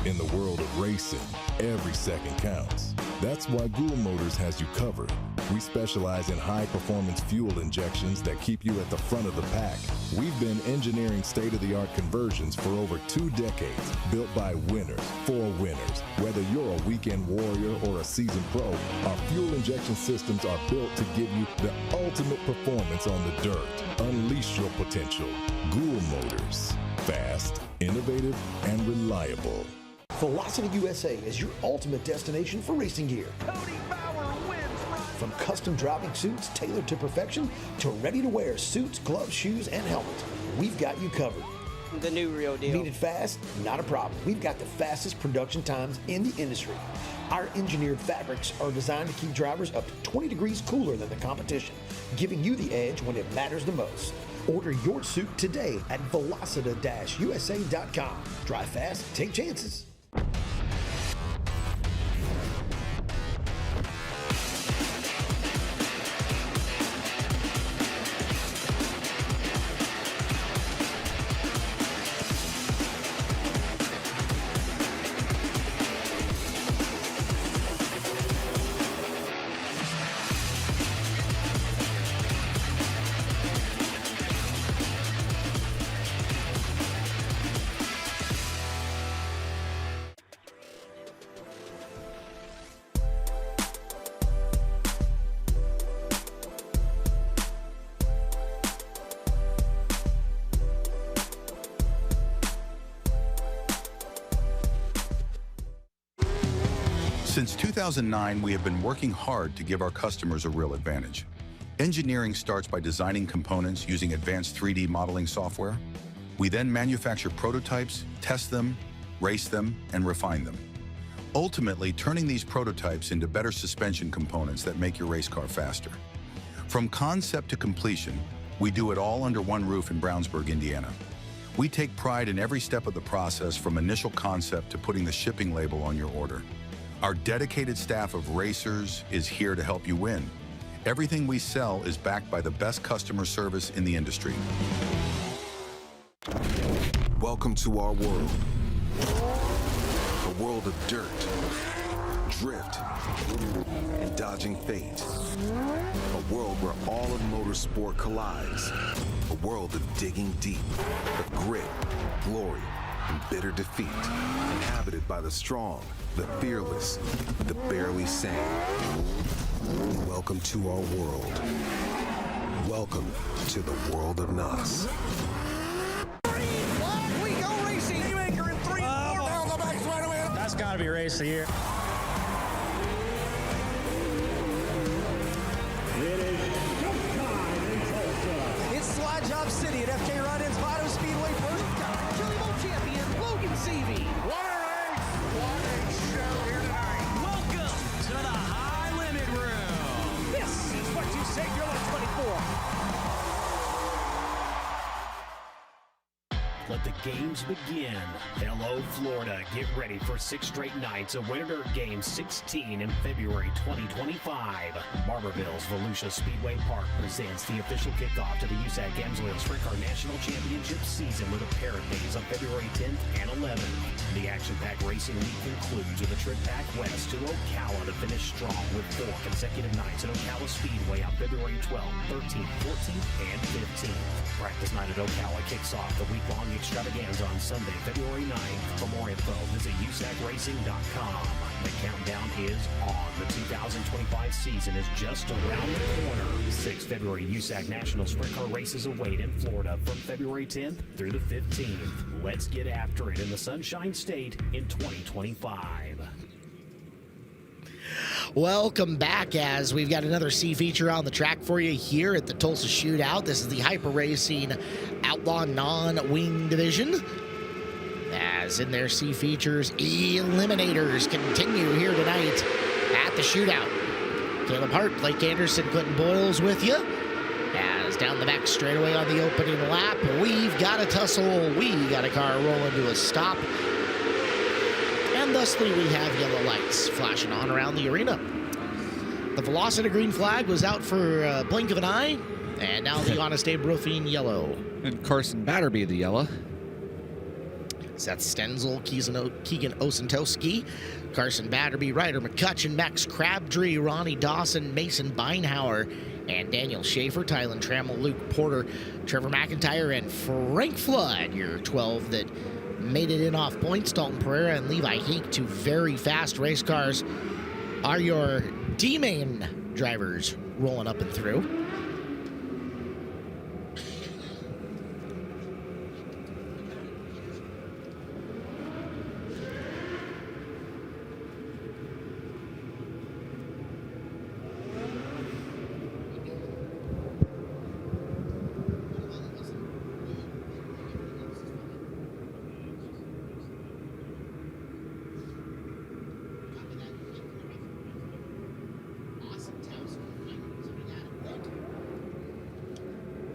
In the world of racing, every second counts. That's why Gould Motors has you covered. We specialize in high-performance fuel injections that keep you at the front of the pack. We've been engineering state-of-the-art conversions for over 2 decades, built by winners, for winners. Whether you're a weekend warrior or a seasoned pro, our fuel injection systems are built to give you the ultimate performance on the dirt. Unleash your potential. Gould Motors. Fast, innovative, and reliable. Velocity USA is your ultimate destination for racing gear. From custom driving suits tailored to perfection to ready-to-wear suits, gloves, shoes, and helmets, we've got you covered. The new real deal. Need it fast? Not a problem. We've got the fastest production times in the industry. Our engineered fabrics are designed to keep drivers up to 20 degrees cooler than the competition, giving you the edge when it matters the most. Order your suit today at velocita-usa.com. Drive fast, take chances. Since 2009, we have been working hard to give our customers a real advantage. Engineering starts by designing components using advanced 3D modeling software. We then manufacture prototypes, test them, race them, and refine them. Ultimately, turning these prototypes into better suspension components that make your race car faster. From concept to completion, we do it all under one roof in Brownsburg, Indiana. We take pride in every step of the process, from initial concept to putting the shipping label on your order. Our dedicated staff of racers is here to help you win. Everything we sell is backed by the best customer service in the industry. Welcome to our world. A world of dirt, drift, and dodging fate. A world where all of motorsport collides. A world of digging deep, of grit, glory, and bitter defeat. Inhabited by the strong, the fearless, the barely sane. Welcome to our world. Welcome to the world of NOS. We go racing. Haymaker in 3 and 4 down the backside. It's got to be race of the year. It is showtime in Tulsa. It's Slide Job City at FJ Run-Ins Auto Speedway. First time Chili Bowl champion Logan Seavey. What a race! What a show here tonight! Welcome to the High Limit Room. This is what you say you're like 24. Let the games begin. Hello, Florida. Get ready for 6 straight nights of Winter Games 16 in February 2025. Barberville's Volusia Speedway Park presents the official kickoff to the USAC Amsoil Sprint Car National Championship season with a pair of days on February 10th and 11th. The action-packed racing week concludes with a trip back west to Ocala to finish strong with 4 consecutive nights at Ocala Speedway on February 12th, 13th, 14th, and 15th. Practice night at Ocala kicks off the week-long extravaganza on Sunday, February 9th. For more info, visit USACRacing.com. The countdown is on. The 2025 season is just around the corner. 6th February USAC National Sprint Car races await in Florida from February 10th through the 15th. Let's get after it in the Sunshine State in 2025. Welcome back, as we've got another C feature on the track for you here at the Tulsa Shootout. This is the Hyper Racing Outlaw Non-Wing Division. As in their C features, Eliminators continue here tonight at the Shootout. Caleb Hart, Blake Anderson, Clinton Boyles with you. As down the back straightaway on the opening lap, we've got a tussle. We got a car rolling to a stop. And thusly, we have yellow lights flashing on around the arena. The Velocity green flag was out for a blink of an eye, and now the Honest Abe Roofing yellow. And Carson Batterby, the yellow. Seth Stenzel, Keegan Osentowski, Carson Batterby, Ryder McCutcheon, Max Crabtree, Ronnie Dawson, Mason Beinhauer, and Daniel Schaefer, Tylen Trammell, Luke Porter, Trevor McIntyre, and Frank Flood, your 12 that made it in off points. Dalton Pereira and Levi Hink, 2 very fast race cars, are your D-main drivers rolling up and through.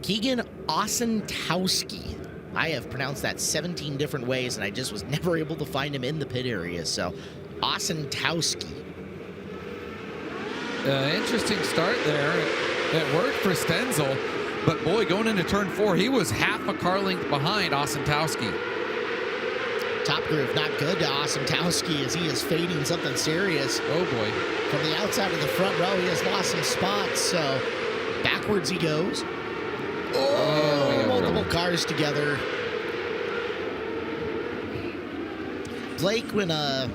Keegan Osentowski. I have pronounced that 17 different ways, and I just was never able to find him in the pit area. So, Osentowski. Interesting start there. It worked for Stenzel, but boy, going into turn 4, he was half a car length behind Osentowski. Top groove not good to Osentowski as he is fading something serious. Oh boy. From the outside of the front row, he has lost some spots, so backwards he goes. Oh, multiple cars together. Blake, when a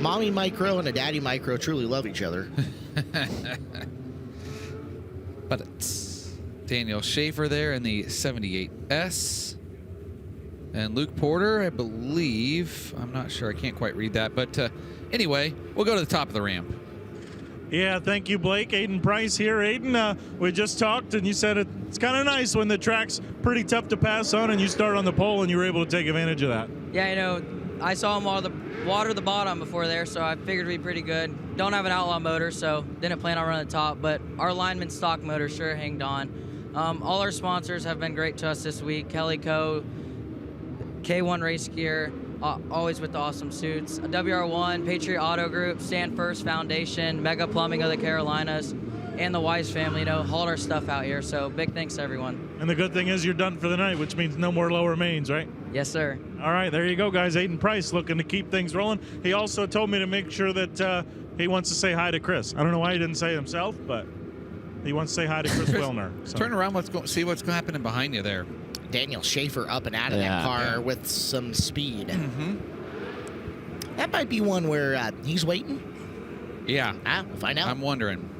mommy micro and a daddy micro truly love each other. But it's Daniel Schaefer there in the 78S. And Luke Porter, I believe. I'm not sure. I can't quite read that. But anyway, we'll go to the top of the ramp. Yeah, thank you, Blake. Aiden Price here. Aiden, we just talked, and you said it's kind of nice when the track's pretty tough to pass on and you start on the pole and you were able to take advantage of that. Yeah, you know, I saw him water the bottom before there, so I figured we'd be pretty good. Don't have an Outlaw motor, so didn't plan on running the top, but our lineman stock motor sure hanged on. All our sponsors have been great to us this week. Kelly Co., K1 Race Gear, always with the awesome suits. WR1, Patriot Auto Group, Stand First Foundation, Mega Plumbing of the Carolinas, and the Wise family, hauled our stuff out here. So big thanks to everyone. And the good thing is you're done for the night, which means no more lower mains, right? Yes, sir. All right, there you go, guys. Aiden Price looking to keep things rolling. He also told me to make sure that he wants to say hi to Chris. I don't know why he didn't say it himself, but he wants to say hi to Chris Wilner. So. Turn around, see what's happening behind you there. Daniel Schaefer up and out of that car with some speed. That might be one where he's waiting. Yeah. We'll find out. I'm wondering.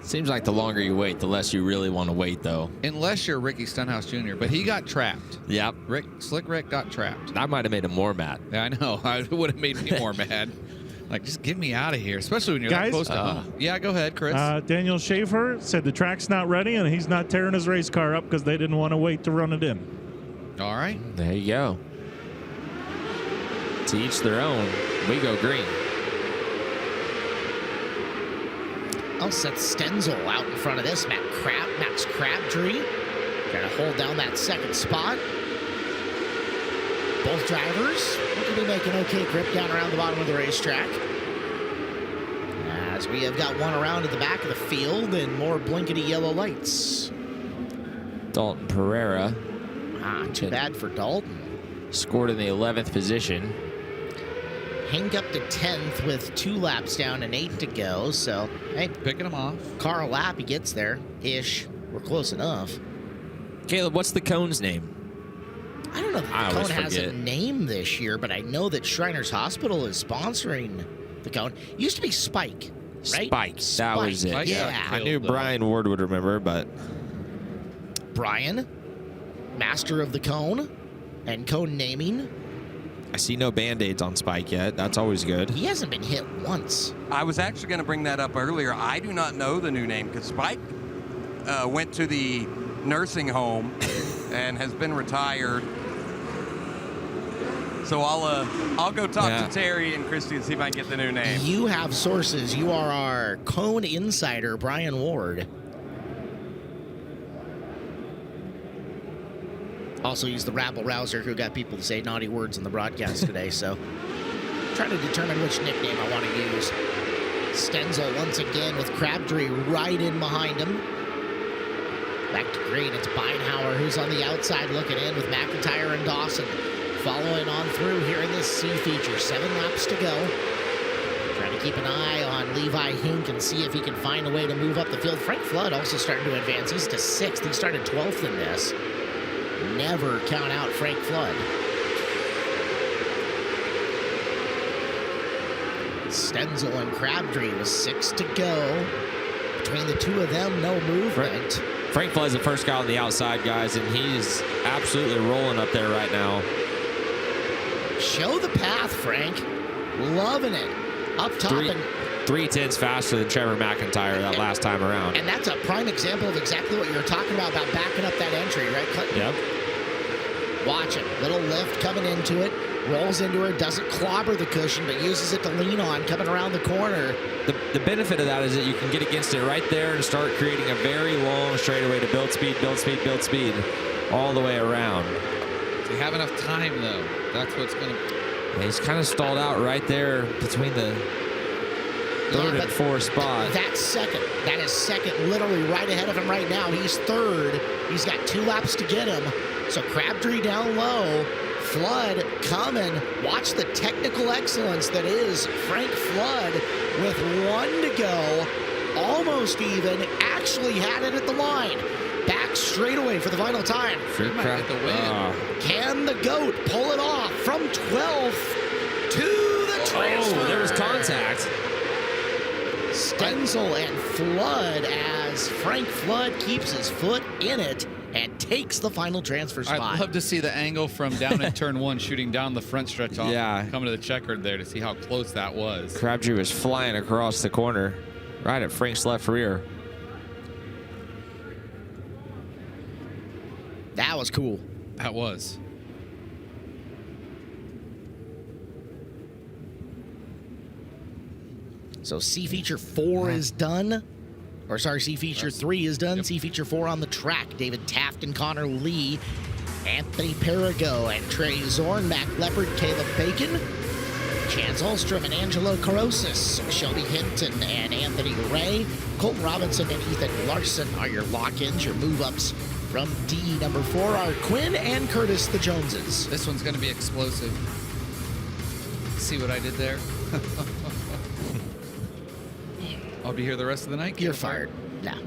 Seems like the longer you wait, the less you really want to wait, though. Unless you're Ricky Stenhouse Jr., but he got trapped. Yep. Slick Rick got trapped. That might have made him more mad. Yeah, I know. It would have made me more mad. Like, just get me out of here, especially when you're that close to home. Yeah, go ahead, Chris. Daniel Schaefer said the track's not ready and he's not tearing his race car up because they didn't want to wait to run it in. All right. There you go. To each their own. We go green. I'll set Stenzel out in front of this. Max Crabtree trying to hold down that second spot. Both drivers looking to be making okay grip down around the bottom of the racetrack. As we have got one around at the back of the field and more blinkety yellow lights. Dalton Pereira. Too bad for Dalton. Scored in the 11th position. Hank up to 10th with 2 laps down and 8 to go. So, hey, picking him off. Car a lap, he gets there. Ish. We're close enough. Caleb, what's the cone's name? I don't know if the cone has a name this year, but I know that Shriners Hospital is sponsoring the cone. It used to be Spike, right? Spike. That was it. Yeah. I knew Brian Ward would remember, but... Brian, master of the cone and cone naming. I see no Band-Aids on Spike yet. That's always good. He hasn't been hit once. I was actually going to bring that up earlier. I do not know the new name because Spike went to the nursing home and has been retired. So I'll go talk to Terry and Christy and see if I can get the new name. You have sources. You are our cone insider, Brian Ward. Also, he's the rabble-rouser who got people to say naughty words in the broadcast today, so trying to determine which nickname I want to use. Stenzel once again with Crabtree right in behind him. Back to green, it's Beinhauer who's on the outside looking in with McIntyre and Dawson following on through here in this C feature. 7 laps to go. Trying to keep an eye on Levi Hink and see if he can find a way to move up the field. Frank Flood also starting to advance. He's to 6th. He started 12th in this. Never count out Frank Flood. Stenzel and Crabtree with 6 to go. Between the two of them, no movement. Frank Flood's the first guy on the outside, guys, and he's absolutely rolling up there right now. Show the path, Frank. Loving it. Up top. 3/10 faster than Trevor McIntyre that last time around. And that's a prime example of exactly what you were talking about backing up that entry, right, Clinton? Yep. Watch him. Little lift coming into it. Rolls into her. Doesn't clobber the cushion, but uses it to lean on coming around the corner. The benefit of that is that you can get against it right there and start creating a very long straightaway to build speed, all the way around. So you have enough time, though. That's what's going to... Yeah, he's kind of stalled out right there between the third and fourth spot. That's second. That is second, literally right ahead of him right now. He's third. He's got 2 laps to get him. So Crabtree down low. Flood coming. Watch the technical excellence that is Frank Flood with 1 to go. Almost even. Actually had it at the line. Back straightaway for the final time. Can the GOAT pull it off from 12th to the transfer? Oh, there was contact. Stenzel and Flood as Frank Flood keeps his foot in it and takes the final transfer spot. I'd love to see the angle from down at turn 1 shooting down the front stretch off. Coming to the checkered there to see how close that was. Crabtree was flying across the corner right at Frank's left rear. That was cool. That was. So C feature 4 is done. Or sorry, C feature 3 is done. C feature 4 on the track. David Taft and Connor Lee. Anthony Perigo and Trey Zorn. Mac Leopard, Caleb Bacon. Chance Ulstrom and Angelo Carosis. Shelby Hinton and Anthony Ray. Colton Robinson and Ethan Larson are your lock-ins, your move-ups. From D, number 4 are Quinn and Curtis the Joneses. This one's going to be explosive. See what I did there? I'll be here the rest of the night. You're fired. Nah.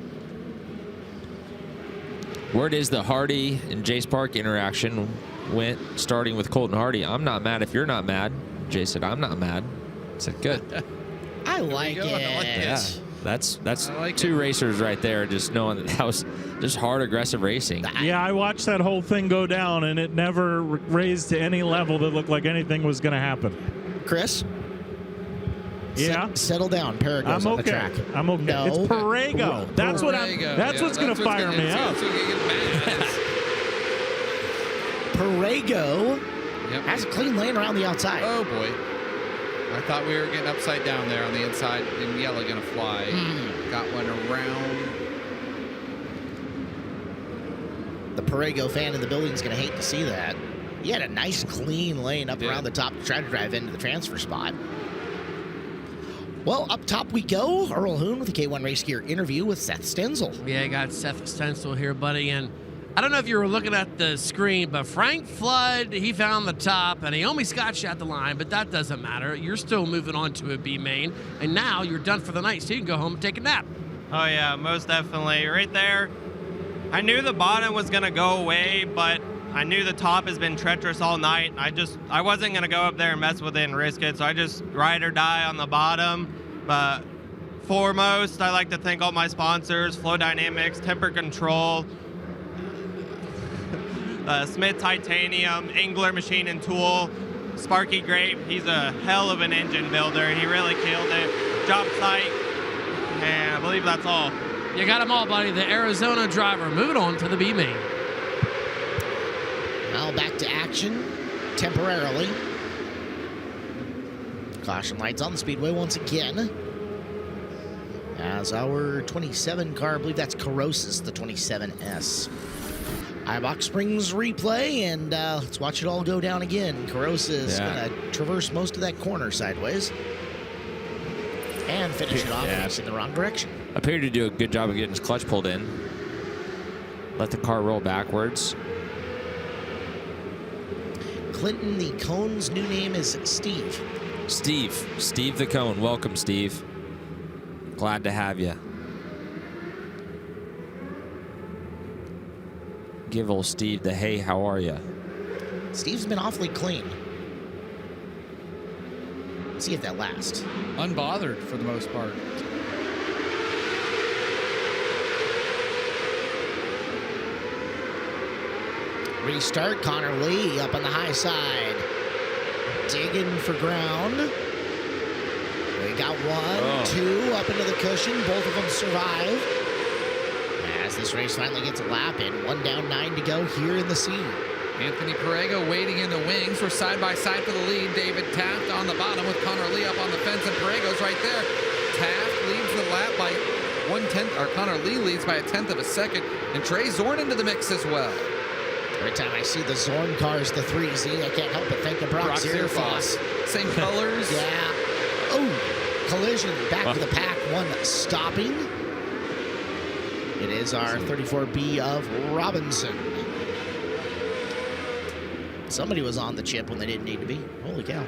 Word is the Hardy and Jace Park interaction went starting with Colton Hardy. I'm not mad if you're not mad. Jay said, I'm not mad. I said, good. I like it. Yeah. That's two racers right there, just knowing that was just hard, aggressive racing. Yeah, I watched that whole thing go down, and it never raised to any level that looked like anything was going to happen. Chris? Yeah? Settle down. Parago's on the track. I'm okay. No. It's Perego. That's what's going to fire me up. Perego has a clean lane around the outside. Oh, boy. I thought we were getting upside down there on the inside, and yellow going to fly. Got one around. The Perego fan in the building is going to hate to see that. He had a nice, clean lane up around the top to try to drive into the transfer spot. Well, up top we go. Earl Hoon with the K1 Race Gear interview with Seth Stenzel. Yeah, I got Seth Stenzel here, buddy. And I don't know if you were looking at the screen, but Frank Flood, he found the top, and he almost got you at the line, but that doesn't matter. You're still moving on to a B main, and now you're done for the night, so you can go home and take a nap. Oh, yeah, most definitely. Right there, I knew the bottom was going to go away, but I knew the top has been treacherous all night. I wasn't going to go up there and mess with it and risk it, so I just ride or die on the bottom. But foremost, I like to thank all my sponsors, Flow Dynamics, Temper Control, Smith Titanium, Angler Machine and Tool, Sparky Grape. He's a hell of an engine builder. He really killed it. Job site, and I believe that's all. You got them all, buddy. The Arizona driver. Moving on to the B main. Now back to action temporarily. Caution lights on the speedway once again. As our 27 car, I believe that's Corrosis, the 27S. iBox Springs replay, and let's watch it all go down again. Corrosis is going to traverse most of that corner sideways and finish it off in the wrong direction. Appeared to do a good job of getting his clutch pulled in. Let the car roll backwards. Clinton, the Cone's new name is Steve. Steve the Cone. Welcome, Steve. Glad to have you. Give old Steve the hey, how are you? Steve's been awfully clean. Let's see if that lasts. Unbothered for the most part. Restart. Connor Lee up on the high side. Digging for ground. We got one, two up into the cushion. Both of them survive. As this race finally gets a lap in. 1 down, 9 to go here in the C. Anthony Perego waiting in the wings. We're side by side for the lead. David Taft on the bottom with Connor Lee up on the fence, and Perego's right there. Taft leads the lap by 1/10, or Connor Lee leads by 1/10 of a second, and Trey Zorn into the mix as well. Every time I see the Zorn cars, the 3Z, I can't help but think of Brock Zierfoss. Same colors. Yeah. Oh, collision back to the pack. One stopping. It is our 34B of Robinson. Somebody was on the chip when they didn't need to be. Holy cow.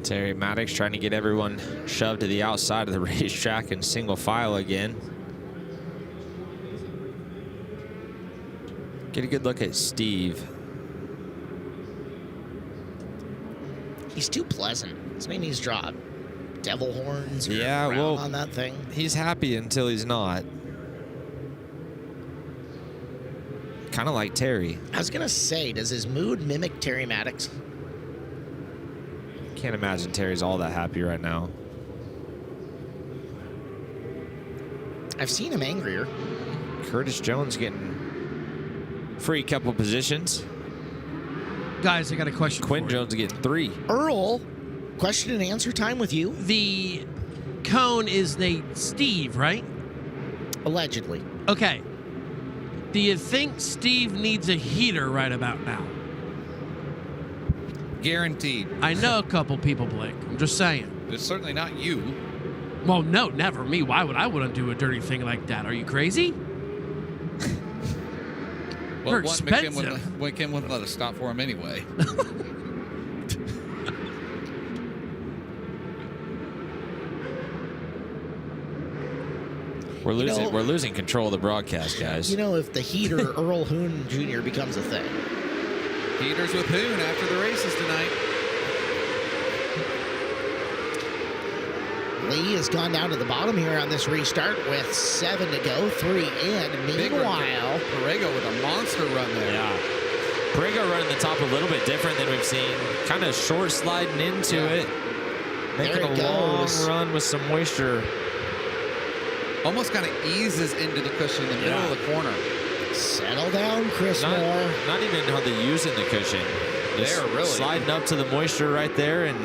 Terry Maddox trying to get everyone shoved to the outside of the racetrack in single file again. Get a good look at Steve. He's too pleasant. This man needs to drop devil horns on that thing. He's happy until he's not. Kind of like Terry. I was going to say, does his mood mimic Terry Maddox? Can't imagine Terry's all that happy right now. I've seen him angrier. Curtis Jones getting free couple positions. Guys, I got a question. Quinn Jones getting 3. Earl, question and answer time with you. The Cone is named Steve, right? Allegedly. Okay. Do you think Steve needs a heater right about now? Guaranteed. I know a couple people, Blake. I'm just saying. It's certainly not you. Well, no, never me. Why would I want to do a dirty thing like that? Are you crazy? Well, They're one, expensive. McKim wouldn't let us stop for him anyway. We're losing control of the broadcast, guys. You know, if the heater Earl Hoon Jr. becomes a thing. Heaters with Hoon after the races tonight. Lee has gone down to the bottom here on this restart with 7 to go, 3 in. Meanwhile, Perego with a monster run there. Yeah. Perego running the top a little bit different than we've seen. Kind of short sliding into it. Making a long run with some moisture. Almost kind of eases into the cushion in the middle of the corner. Settle down, Chris Moore. Not even hardly using the cushion. Just They're really sliding up to the moisture right there and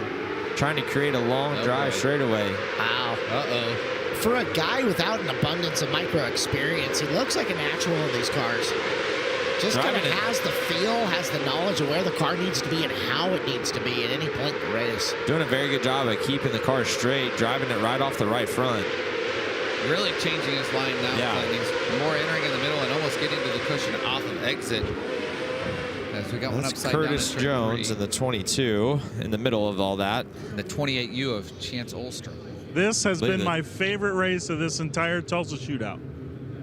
trying to create a long drive straightaway. Wow. Uh-oh. For a guy without an abundance of micro experience, he looks like a natural in these cars. Just kind of has the feel, has the knowledge of where the car needs to be and how it needs to be at any point in the race. Doing a very good job of keeping the car straight, driving it right off the right front. Really changing his line now. Yeah. He's more entering in the middle and almost getting to the cushion off of exit. As we got one upside Curtis down. Jones in the 22 in the middle of all that. The 28U of Chance Olstrom. This has been my favorite race of this entire Tulsa Shootout.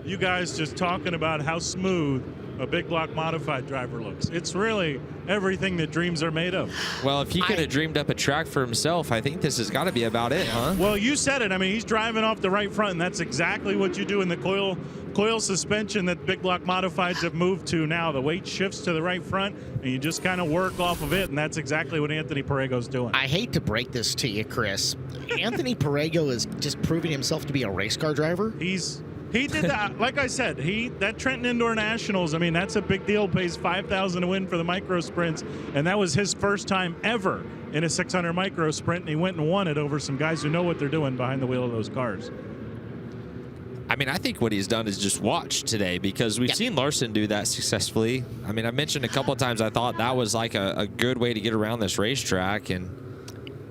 You guys just talking about how smooth a big block modified driver looks. It's really everything that dreams are made of. Well, if he could have dreamed up a track for himself, I think this has got to be about it, huh? Well, you said it. I mean, he's driving off the right front, and that's exactly what you do in the coil suspension that big block modifieds have moved to now. The weight shifts to the right front, and you just kind of work off of it, and that's exactly what Anthony Perego's doing. I hate to break this to you, Chris. Anthony Perego is just proving himself to be a race car driver. He did that. Like I said, that Trenton Indoor Nationals, I mean, that's a big deal. Pays $5,000 to win for the micro sprints, and that was his first time ever in a 600 micro sprint, and he went and won it over some guys who know what they're doing behind the wheel of those cars. I mean, I think what he's done is just watch today, because we've seen Larson do that successfully. I mean, I mentioned a couple of times I thought that was like a good way to get around this racetrack, and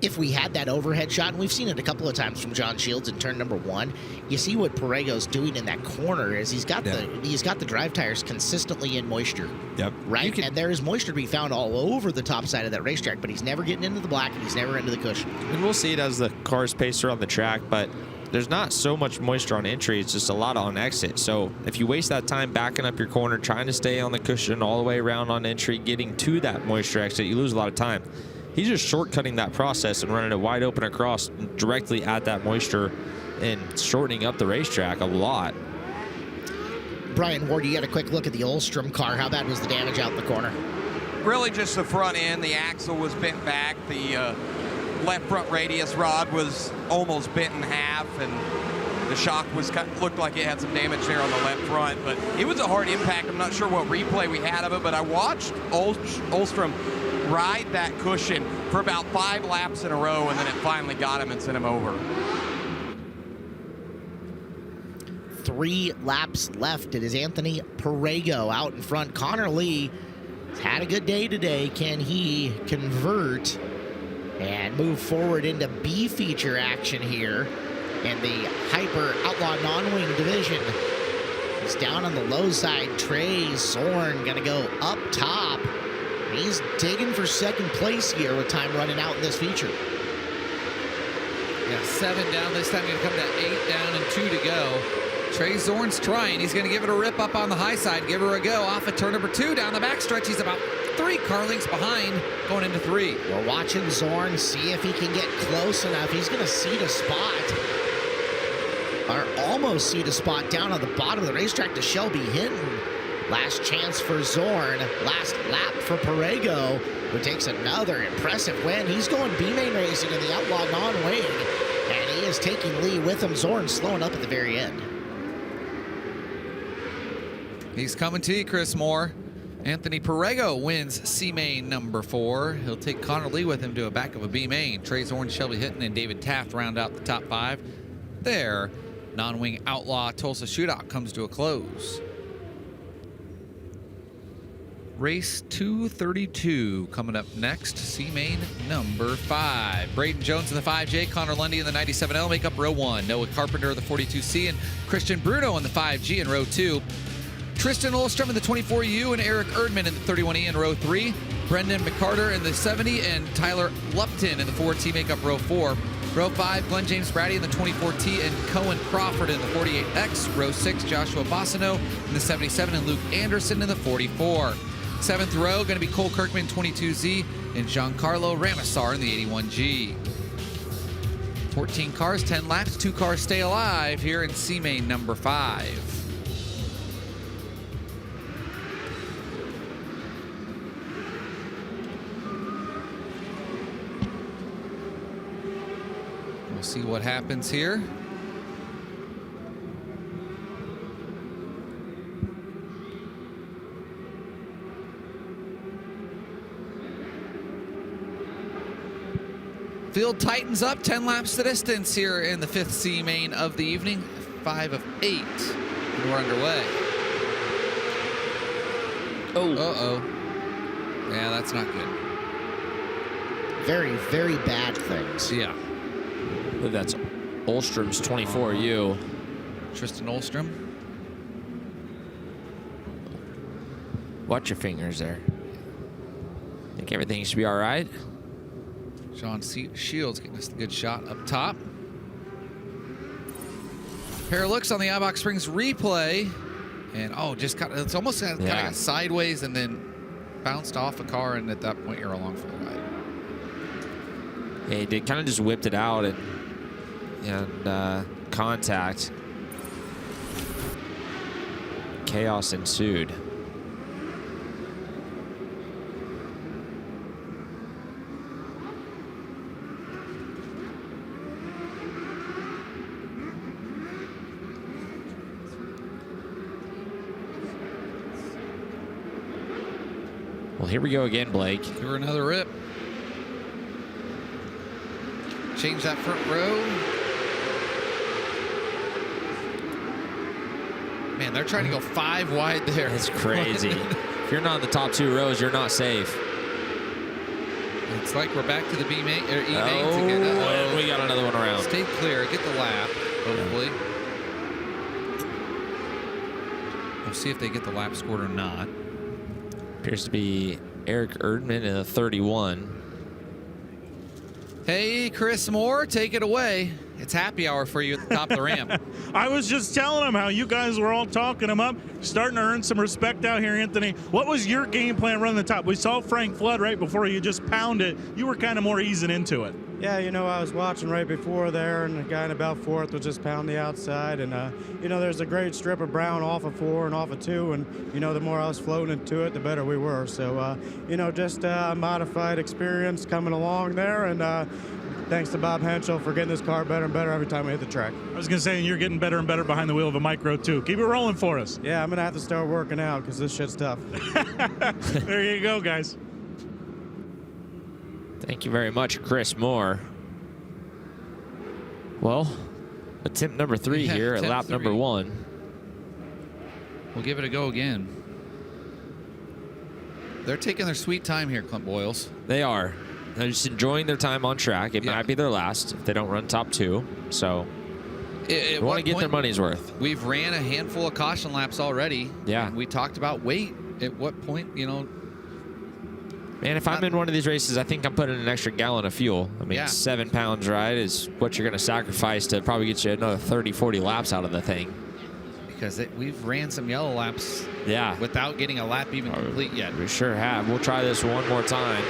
if we had that overhead shot, and we've seen it a couple of times from John Shields in turn number 1, you see what Perego's doing in that corner is he's got the drive tires consistently in moisture. Yep. Right? And there is moisture to be found all over the top side of that racetrack, but he's never getting into the black and he's never into the cushion. And we'll see it as the cars pace around the track, but there's not so much moisture on entry, it's just a lot on exit. So if you waste that time backing up your corner, trying to stay on the cushion all the way around on entry, getting to that moisture exit, you lose a lot of time. He's just shortcutting that process and running it wide open across directly at that moisture and shortening up the racetrack a lot. Brian Ward, you got a quick look at the Olstrom car. How bad was the damage out in the corner? Really just the front end. The axle was bent back. The left front radius rod was almost bent in half, and the shock was looked like it had some damage there on the left front. But it was a hard impact. I'm not sure what replay we had of it, but I watched Olstrom ride that cushion for about 5 laps in a row, and then it finally got him and sent him over. 3 laps left. It is Anthony Perego out in front. Connor Lee has had a good day today. Can he convert and move forward into B feature action here in the Hyper Outlaw Non-Wing division? He's down on the low side. Trey Zorn gonna go up top. He's digging for second place here with time running out in this feature. Yeah, 7 down. This time going to come to 8 down and 2 to go. Trey Zorn's trying. He's going to give it a rip up on the high side. Give her a go off of turn number 2 down the backstretch. He's about 3 car lengths behind going into 3. We're watching Zorn see if he can get close enough. He's going to seed a spot, or almost seed a spot down on the bottom of the racetrack to Shelby Hinton. Last chance for Zorn. Last lap for Perego, who takes another impressive win. He's going B-Main racing in the Outlaw Non-Wing, and he is taking Lee with him. Zorn slowing up at the very end. He's coming to you, Chris Moore. Anthony Perego wins C-Main number 4. He'll take Connor Lee with him to a back of a B-Main. Trey Zorn, Shelby Hinton, and David Taft round out the top 5. There, Non-Wing Outlaw Tulsa Shootout comes to a close. Race 232 coming up next, C-Main number 5. Braden Jones in the 5J, Connor Lundy in the 97L make up row 1. Noah Carpenter in the 42C, and Christian Bruno in the 5G in row 2. Tristan Olstrom in the 24U and Eric Erdman in the 31E in row 3. Brendan McCarter in the 70 and Tyler Lupton in the 4T make up row 4. Row 5, Glenn James Brady in the 24T and Cohen Crawford in the 48X. Row 6, Joshua Bossino in the 77 and Luke Anderson in the 44. 7th row, going to be Cole Kirkman 22Z and Giancarlo Ramasar in the 81G. 14 cars, 10 laps, 2 cars stay alive here in C-Main number 5. We'll see what happens here. Field tightens up, 10 laps the distance here in the 5th C main of the evening. 5 of 8. And we're underway. Oh. Uh-oh. Yeah, that's not good. Very, very bad things. Yeah. I believe that's Olstrom's 24U. Tristan Olstrom. Watch your fingers there. Think everything should be all right. Sean Shields getting us a good shot up top. Pair of looks on the iBox Springs replay. And, just kind of, it's almost kind of got sideways and then bounced off a car. And at that point, you're along for the ride. Yeah, he did kind of just whipped it out and contact. Chaos ensued. Well, here we go again, Blake. Give her another rip. Change that front row. Man, they're trying to go 5 wide there. It's crazy. If you're not in the top 2 rows, you're not safe. It's like we're back to the B main or E main and again. we got another one around. Stay clear. Get the lap, hopefully. We'll see if they get the lap scored or not. Appears to be Eric Erdman in a 31. Hey, Chris Moore, take it away. It's happy hour for you at the top of the ramp. I was just telling him how you guys were all talking him up, starting to earn some respect out here, Anthony. What was your game plan running the top? We saw Frank Flood right before you just pounded. You were kind of more easing into it. Yeah, I was watching right before there, and the guy in about 4th was just pounding the outside. And, there's a great strip of brown off of 4 and off of 2. And, the more I was floating into it, the better we were. So, just a modified experience coming along there. And thanks to Bob Henschel for getting this car better and better every time we hit the track. I was going to say, and you're getting better and better behind the wheel of a micro, too. Keep it rolling for us. Yeah, I'm going to have to start working out because this shit's tough. There you go, guys. Thank you very much, Chris Moore. Well, attempt number 3 here at lap number 1. We'll give it a go again. They're taking their sweet time here, Clint Boyles. They are. They're just enjoying their time on track. It might be their last if they don't run top 2. So they want to get their money's worth. We've ran a handful of caution laps already. Yeah. And we talked about weight. At what point, Man, if I'm in one of these races, I think I'm putting an extra gallon of fuel. I mean, 7 pounds, right, is what you're going to sacrifice to probably get you another 30, 40 laps out of the thing. Because we've ran some yellow laps without getting a lap even complete yet. We sure have. We'll try this one more time.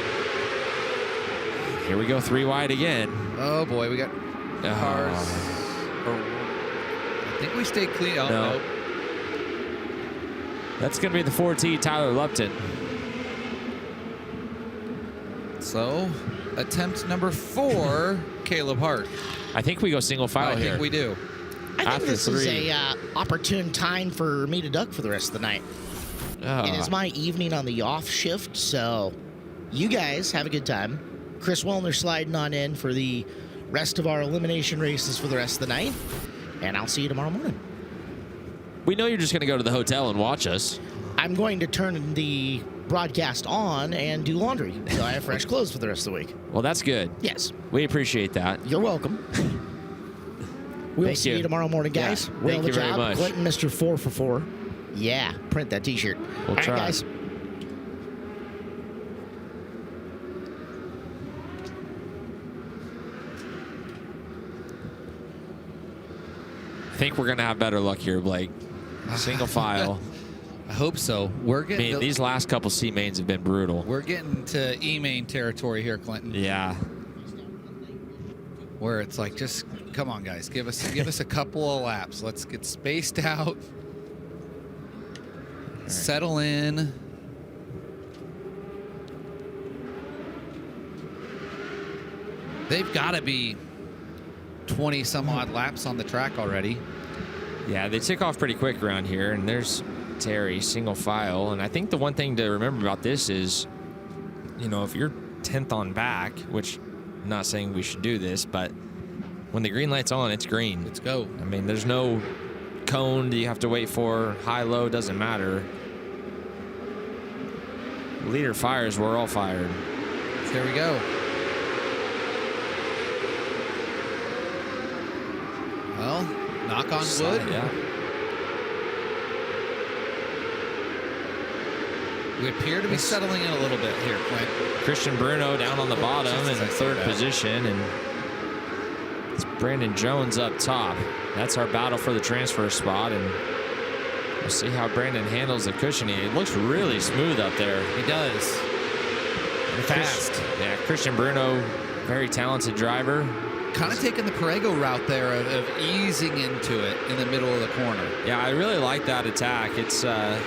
Here we go, 3 wide again. Oh, boy, we got cars. I think we stayed clean. Oh, no. That's going to be the 4T, Tyler Lupton. So, attempt number 4, Caleb Hart. I think we go single file here. I think we do. I think this is a opportune time for me to duck for the rest of the night. It is my evening on the off shift, so you guys have a good time. Chris Wellner sliding on in for the rest of our elimination races for the rest of the night, and I'll see you tomorrow morning. We know you're just going to go to the hotel and watch us. I'm going to turn the broadcast on and do laundry, so I have fresh clothes for the rest of the week. Well, that's good. Yes. We appreciate that. You're welcome. We'll see you tomorrow morning, guys. Yeah, We're thank on the you very job. much. Clinton, Mr. 4 for 4. Yeah, print that T-shirt. We'll All try. right, guys. think we're going to have better luck here, Blake. Single file. I hope so. We're getting these last couple C mains have been brutal. We're getting to E main territory here, Clinton. Yeah. Where it's like, just come on, guys, give us a couple of laps. Let's get spaced out. Right. Settle in. They've got to be 20 some odd laps on the track already. Yeah, they tick off pretty quick around here, and there's Terry, single file. And I think the one thing to remember about this is, if you're 10th on back, which I'm not saying we should do this, but when the green light's on, it's green. Let's go. I mean, there's no cone that you have to wait for. High, low, doesn't matter. Leader fires, we're all fired. There we go. Well, knock on wood. Yeah. We appear to be settling in a little bit here, Clint. Christian Bruno down on the bottom in third position, and it's Brandon Jones up top. That's our battle for the transfer spot, and we'll see how Brandon handles the cushioning. It looks really smooth up there. He does. And fast. Yeah, Christian Bruno, very talented driver. Kind of taking the Perego route there of easing into it in the middle of the corner. Yeah, I really like that attack. It's a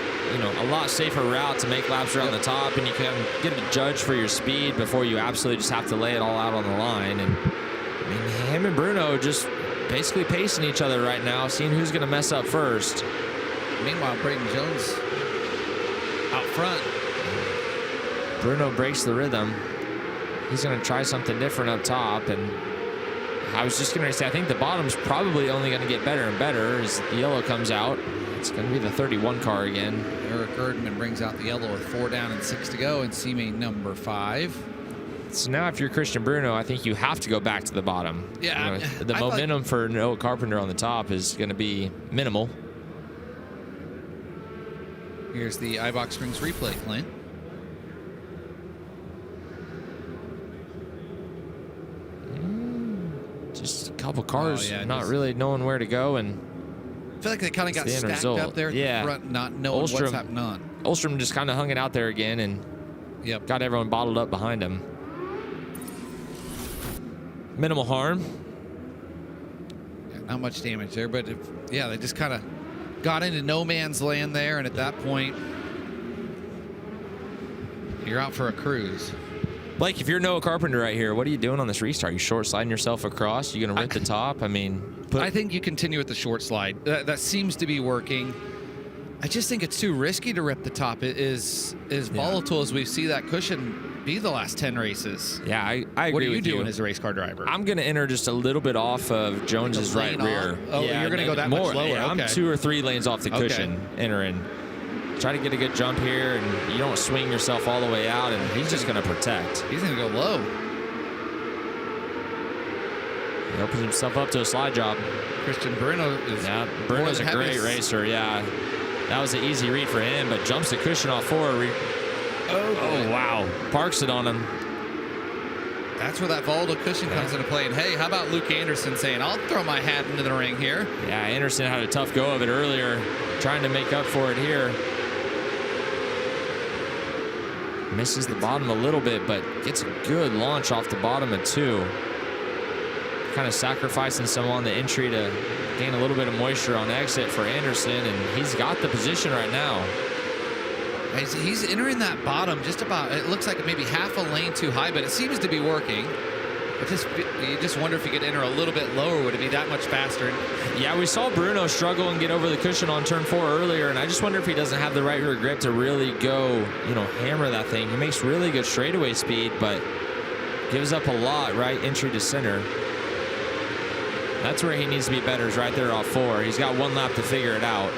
lot safer route to make laps around the top, and you can get a judge for your speed before you absolutely just have to lay it all out on the line. And I mean, him and Bruno just basically pacing each other right now, seeing who's going to mess up first. Meanwhile, Braden Jones out front. Bruno breaks the rhythm. He's going to try something different up top, and I was just going to say, I think the bottom's probably only going to get better and better as the yellow comes out. It's going to be the 31 car again. Eric Erdman brings out the yellow with 4 down and 6 to go in C main number 5. So now if you're Christian Bruno, I think you have to go back to the bottom. Yeah. The momentum for Noah Carpenter on the top is going to be minimal. Here's the iBox Springs replay, Clint. Just a couple cars not really knowing where to go, and I feel like they kind of got stacked up there at the front, not knowing what's happening on. Ulstrom just kind of hung it out there again and got everyone bottled up behind him. Minimal harm. Not much damage there, but they just kind of got into no man's land there, and at that point, you're out for a cruise. Blake, if you're Noah Carpenter right here, what are you doing on this restart? You short sliding yourself across? You going to rip the top? I mean, I think you continue with the short slide. That seems to be working. I just think it's too risky to rip the top. It is as volatile as we see that cushion be the last 10 races. Yeah, I agree. What are you with doing as a race car driver? I'm going to enter just a little bit off of Jones's right rear. Oh, you're going to go that much lower. Yeah, okay. I'm 2 or 3 lanes off the cushion entering. Try to get a good jump here, and you don't swing yourself all the way out, and he's just going to protect. He's going to go low. He opens himself up to a slide job. Christian Bruno is Bruno's a great racer, yeah. That was an easy read for him, but jumps the cushion off forward. Oh, wow. Parks it on him. That's where that volatile cushion comes into play. And hey, how about Luke Anderson saying, I'll throw my hat into the ring here? Yeah, Anderson had a tough go of it earlier, trying to make up for it here. Misses the bottom a little bit, but gets a good launch off the bottom of 2. Kind of sacrificing some on the entry to gain a little bit of moisture on exit for Anderson, and he's got the position right now. He's entering that bottom just about, it looks like maybe half a lane too high, but it seems to be working. You just wonder if you could enter a little bit lower, would it be that much faster? Yeah, we saw Bruno struggle and get over the cushion on turn 4 earlier, and I just wonder if he doesn't have the right rear grip to really go, hammer that thing. He makes really good straightaway speed, but gives up a lot right entry to center. That's where he needs to be better, is right there off 4. He's got 1 lap to figure it out.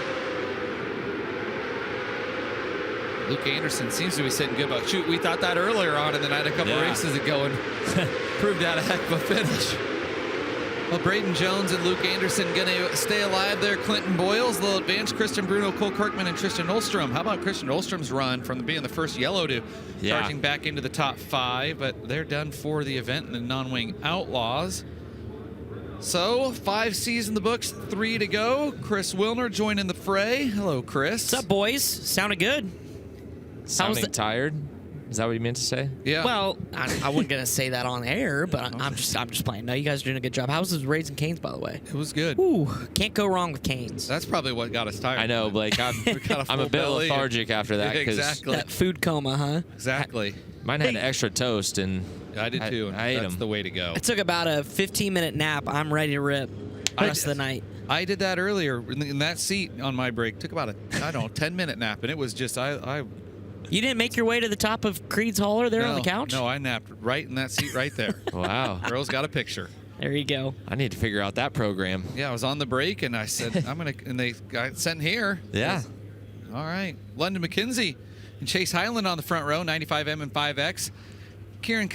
Luke Anderson seems to be sitting good. But shoot, we thought that earlier on in the night, a couple races ago, and proved out a heck of a finish. Well, Braden Jones and Luke Anderson going to stay alive there. Clinton Boyles, little advance. Christian Bruno, Cole Kirkman, and Tristan Olstrom. How about Christian Olstrom's run from being the first yellow to charging back into the top 5? But they're done for the event in the non-wing Outlaws. So 5 C's in the books, 3 to go. Chris Wilner joining the fray. Hello, Chris. What's up, boys? Sounded good. Sounding tired? Is that what you meant to say? Yeah. Well, I wasn't gonna say that on air, but I'm just playing. No, you guys are doing a good job. How was this Raising Cane's, by the way? It was good. Ooh, can't go wrong with Cane's. That's probably what got us tired. I know, Blake. I'm a bit lethargic after that. Exactly. That food coma, huh? Exactly. Mine had extra toast, and I did too. And I ate that's them. the way to go. I took about a 15-minute nap. I'm ready to rip the rest of the night. I did that earlier in that seat on my break. Took about a 10-minute nap, and it was just You didn't make your way to the top of Creed's Hauler there on the couch? No, I napped right in that seat right there. Wow. Girl's got a picture. There you go. I need to figure out that program. Yeah, I was on the break, and I said, and they got sent here. Yeah. All right. London McKenzie and Chase Highland on the front row, 95M and 5X. Kieran